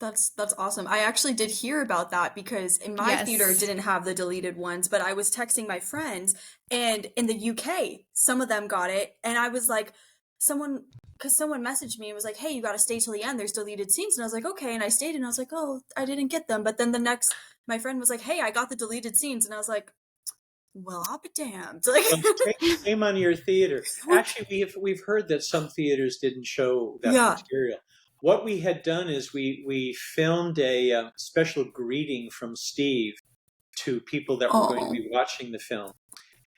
That's awesome. I actually did hear about that because in my theater didn't have the deleted ones, but I was texting my friends, and in the UK, some of them got it, and I was like, someone messaged me and was like, hey, you got to stay till the end, there's deleted scenes. And I was like, okay. And I stayed, and I was like, oh, I didn't get them. But then my friend was like, hey, I got the deleted scenes. And I was like, well, I'll be damned. Like, shame on your theater. Actually, we've heard that some theaters didn't show that material. What we had done is we filmed a special greeting from Steve to people that were going to be watching the film.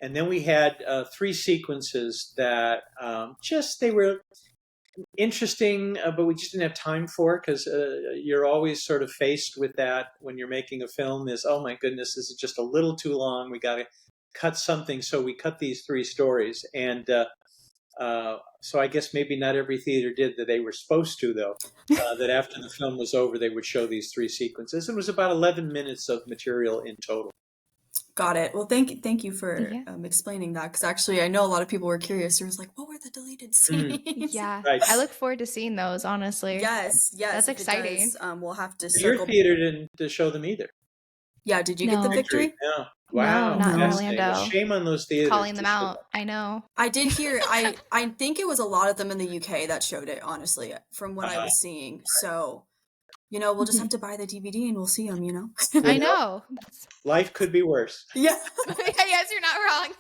And then we had 3 sequences that they were interesting, but we just didn't have time for, because you're always sort of faced with that when you're making a film is, oh my goodness, this is just a little too long. We got to cut something. So we cut these 3 stories. And so I guess maybe not every theater did that. They were supposed to, though, that after the film was over, they would show these 3 sequences. It was about 11 minutes of material in total. Got it. Well, thank you for explaining that, because actually I know a lot of people were curious. There was like, what were the deleted scenes? Yeah, right. I look forward to seeing those, honestly. Yes, that's exciting. We'll have to circle. Your theater didn't show them either. Yeah, did you get the victory? No. Wow, no, not in Orlando. Well, shame on those theaters. Calling them out. I know. I did hear. I think it was a lot of them in the UK that showed it. Honestly, from what I was seeing. So, we'll just have to buy the DVD and we'll see them. I know. Life could be worse. Yeah. Yes, you're not wrong.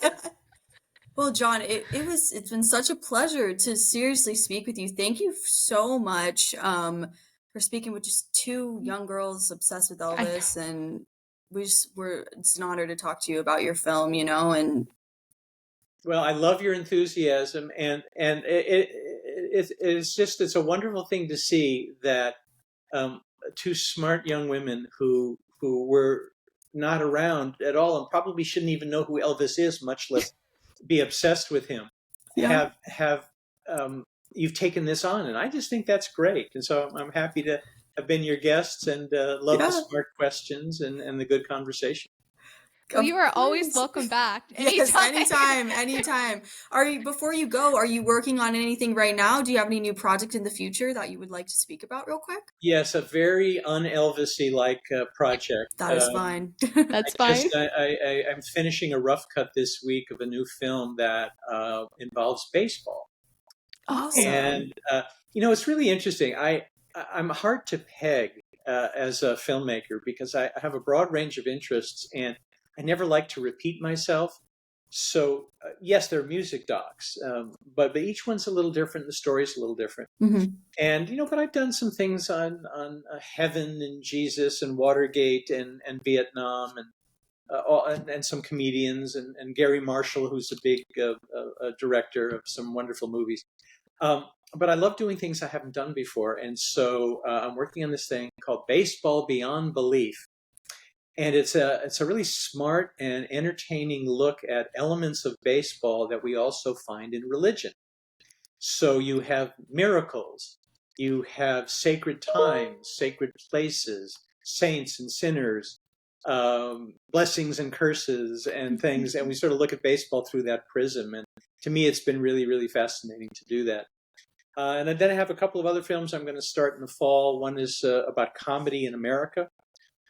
Well, John, it's been such a pleasure to seriously speak with you. Thank you so much for speaking with just 2 young girls obsessed with Elvis, and it's an honor to talk to you about your film, and well, I love your enthusiasm, and it's a wonderful thing to see that 2 smart young women who were not around at all and probably shouldn't even know who Elvis is, much less be obsessed with him, have you've taken this on, and I just think that's great. And so I'm happy to have been your guests, and love the smart questions and the good conversation. Well, you are always welcome back. Anytime. Yes, anytime. Before you go, are you working on anything right now? Do you have any new project in the future that you would like to speak about real quick? Yes, a very un-Elvis-y like project. That is fine. That's fine. I'm finishing a rough cut this week of a new film that involves baseball. Awesome. And it's really interesting. I'm hard to peg as a filmmaker because I have a broad range of interests, and I never like to repeat myself. So yes, they're music docs, but each one's a little different. The story's a little different. Mm-hmm. And but I've done some things on heaven and Jesus and Watergate and Vietnam and some comedians and Gary Marshall, who's a big director of some wonderful movies. But I love doing things I haven't done before, and so I'm working on this thing called Baseball Beyond Belief. And it's a really smart and entertaining look at elements of baseball that we also find in religion. So you have miracles, you have sacred times, sacred places, saints and sinners, blessings and curses and things. And we sort of look at baseball through that prism. And to me, it's been really, really fascinating to do that. And then I have a couple of other films I'm going to start in the fall. One is about comedy in America.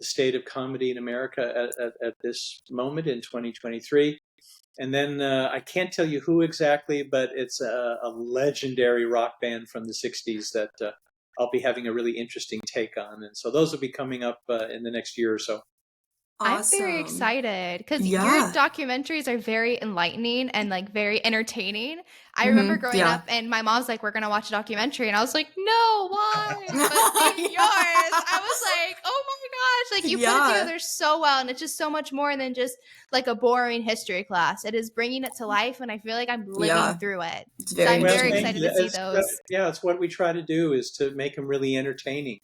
The state of comedy in America at this moment in 2023. And then I can't tell you who exactly, but it's a legendary rock band from the 60s that I'll be having a really interesting take on. And so those will be coming up in the next year or so. Awesome. I'm very excited because your documentaries are very enlightening and like very entertaining. I remember growing up and my mom's like, we're going to watch a documentary. And I was like, no, why? But seeing yours, I was like, oh my gosh, like you put it together so well. And it's just so much more than just like a boring history class. It is bringing it to life. And I feel like I'm living through it. So I'm very excited to see those. It's what we try to do is to make them really entertaining.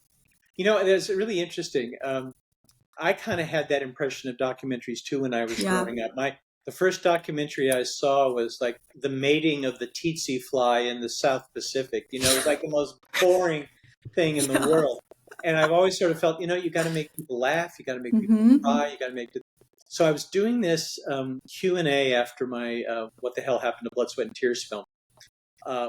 It's really interesting. I kind of had that impression of documentaries too when I was growing up. The first documentary I saw was like the mating of the tsetse fly in the South Pacific. It was like the most boring thing in the world. And I've always sort of felt, you got to make people laugh, you got to make people cry, you got to make. So I was doing this Q&A after my "What the Hell Happened to Blood, Sweat, and Tears" film,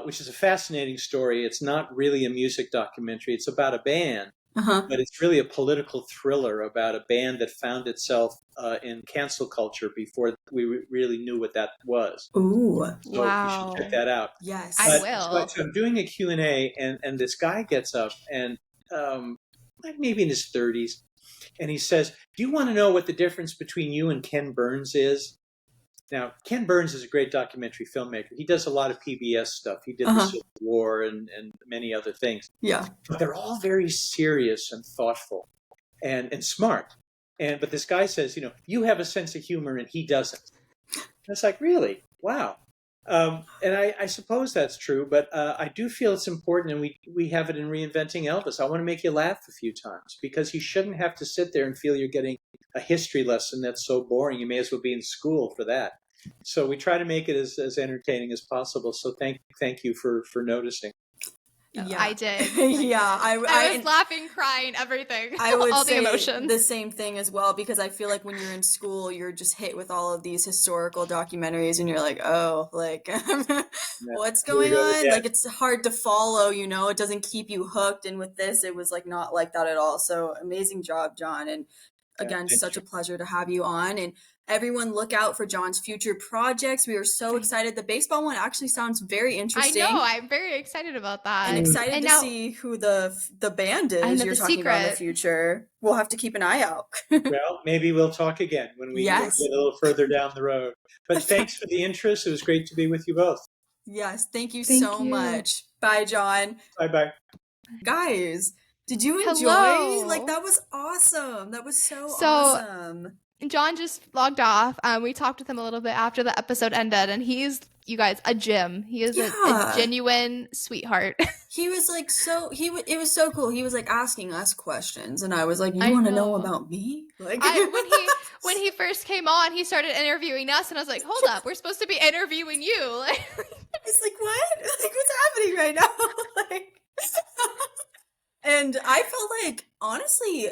which is a fascinating story. It's not really a music documentary; it's about a band. But it's really a political thriller about a band that found itself in cancel culture before we really knew what that was. Ooh, so you should check that out. Yes, I will. So I'm doing a Q&A, and this guy gets up, and maybe in his 30s, and he says, "Do you want to know what the difference between you and Ken Burns is?" Now, Ken Burns is a great documentary filmmaker. He does a lot of PBS stuff. He did the Civil War and many other things. Yeah. But they're all very serious and thoughtful and smart. But this guy says, you have a sense of humor and he doesn't. And it's like, really? Wow. And I suppose that's true, but I do feel it's important, and we have it in Reinventing Elvis. I want to make you laugh a few times because you shouldn't have to sit there and feel you're getting a history lesson that's so boring. You may as well be in school for that. So we try to make it as entertaining as possible. So thank you for noticing. Yeah, I did. I was laughing, crying, everything. I would all say the emotions. The same thing as well, because I feel like when you're in school, you're just hit with all of these historical documentaries, and you're like, oh, like, what's going on? Like, it's hard to follow, it doesn't keep you hooked. And with this, it was like not like that at all. So amazing job, John. And again, such a pleasure to have you on. And everyone look out for John's future projects. We are so excited. The baseball one actually sounds very interesting. I know. I'm very excited about that. And excited to see who the band is you're talking about in the future. We'll have to keep an eye out. Well, maybe we'll talk again when we get a little further down the road. But thanks for the interest. It was great to be with you both. Yes. Thank you so much. Bye, John. Bye-bye. Guys, did you enjoy? Like, that was awesome. That was so awesome. John just logged off. We talked with him a little bit after the episode ended, and he's, you guys, a gem. He is a genuine sweetheart. He was like it was so cool. He was like asking us questions, and I was like, you want to know about me? Like, when he first came on, he started interviewing us, and I was like, hold up, we're supposed to be interviewing you. It's like, what? Like, what's happening right now? Like, and I felt like, honestly,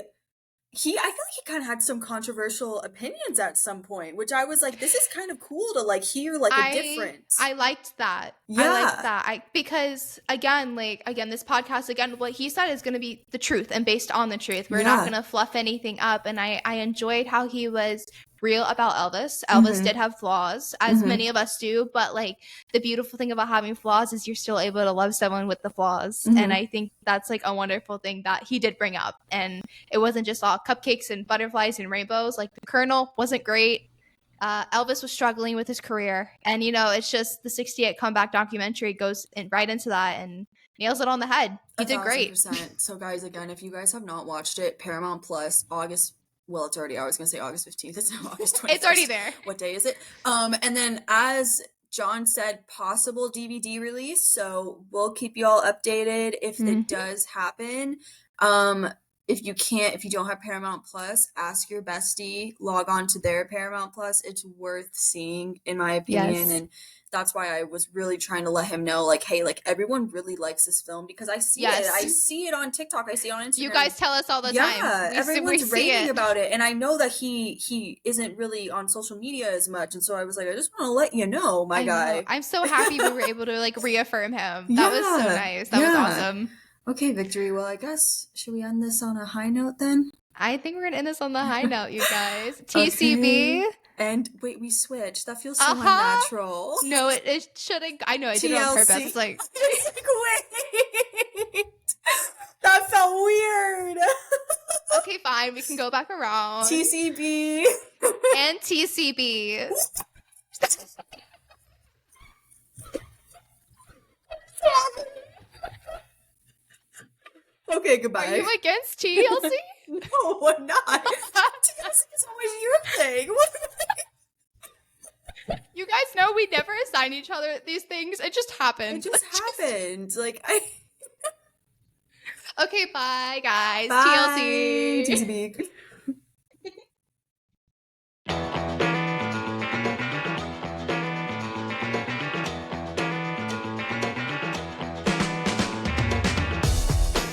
I feel like he kind of had some controversial opinions at some point, which I was like, this is kind of cool to like hear like a difference. I liked that. Yeah. I liked that. Because again, this podcast, again, what he said is going to be the truth and based on the truth. We're not going to fluff anything up. And I enjoyed how he was real about Elvis. Elvis did have flaws, as many of us do, but like the beautiful thing about having flaws is you're still able to love someone with the flaws. And I think that's like a wonderful thing that he did bring up. And it wasn't just all cupcakes and butterflies and rainbows. Like the Colonel wasn't great. Elvis was struggling with his career, and it's just the 68 comeback documentary goes right into that and nails it on the head. He did great. So guys, again, if you guys have not watched it, Paramount Plus, August. Well, it's already, I was going to say August 15th. It's now August 21st. It's already there. What day is it? And then as John said, possible DVD release. So we'll keep you all updated if it does happen. If you don't have Paramount Plus, ask your bestie, log on to their Paramount Plus. It's worth seeing, in my opinion. Yes. And that's why I was really trying to let him know, like, hey, like everyone really likes this film because I see it. I see it on TikTok. I see it on Instagram. You guys tell us all the time. Yeah, everyone's raving about it. And I know that he isn't really on social media as much. And so I was like, I just want to let you know, my guy. I'm so happy we were able to like reaffirm him. That was so nice. That was awesome. Okay, Victory. Well, I guess, should we end this on a high note then? I think we're going to end this on the high note, you guys. TCB. Okay. And wait, we switched. That feels so unnatural. No, it shouldn't. I know, I did it on purpose. It's like, wait. That felt weird. Okay, fine. We can go back around. TCB. And TCB. Okay, goodbye. Are you against TLC? No, I'm not. TLC is always your thing. You guys know we never assign each other these things. It just happened. It just happened. Okay, bye, guys. Bye. TLC. TCB.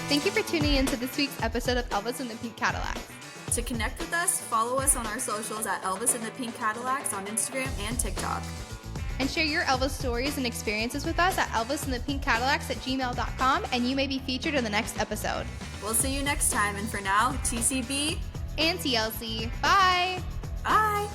Thank you for tuning in to this week's episode of Elvis and the Pink Cadillacs. To connect with us, follow us on our socials at Elvis and the Pink Cadillacs on Instagram and TikTok. And share your Elvis stories and experiences with us at elvisandthepinkcadillacs@gmail.com, and you may be featured in the next episode. We'll see you next time, and for now, TCB and TLC. Bye! Bye!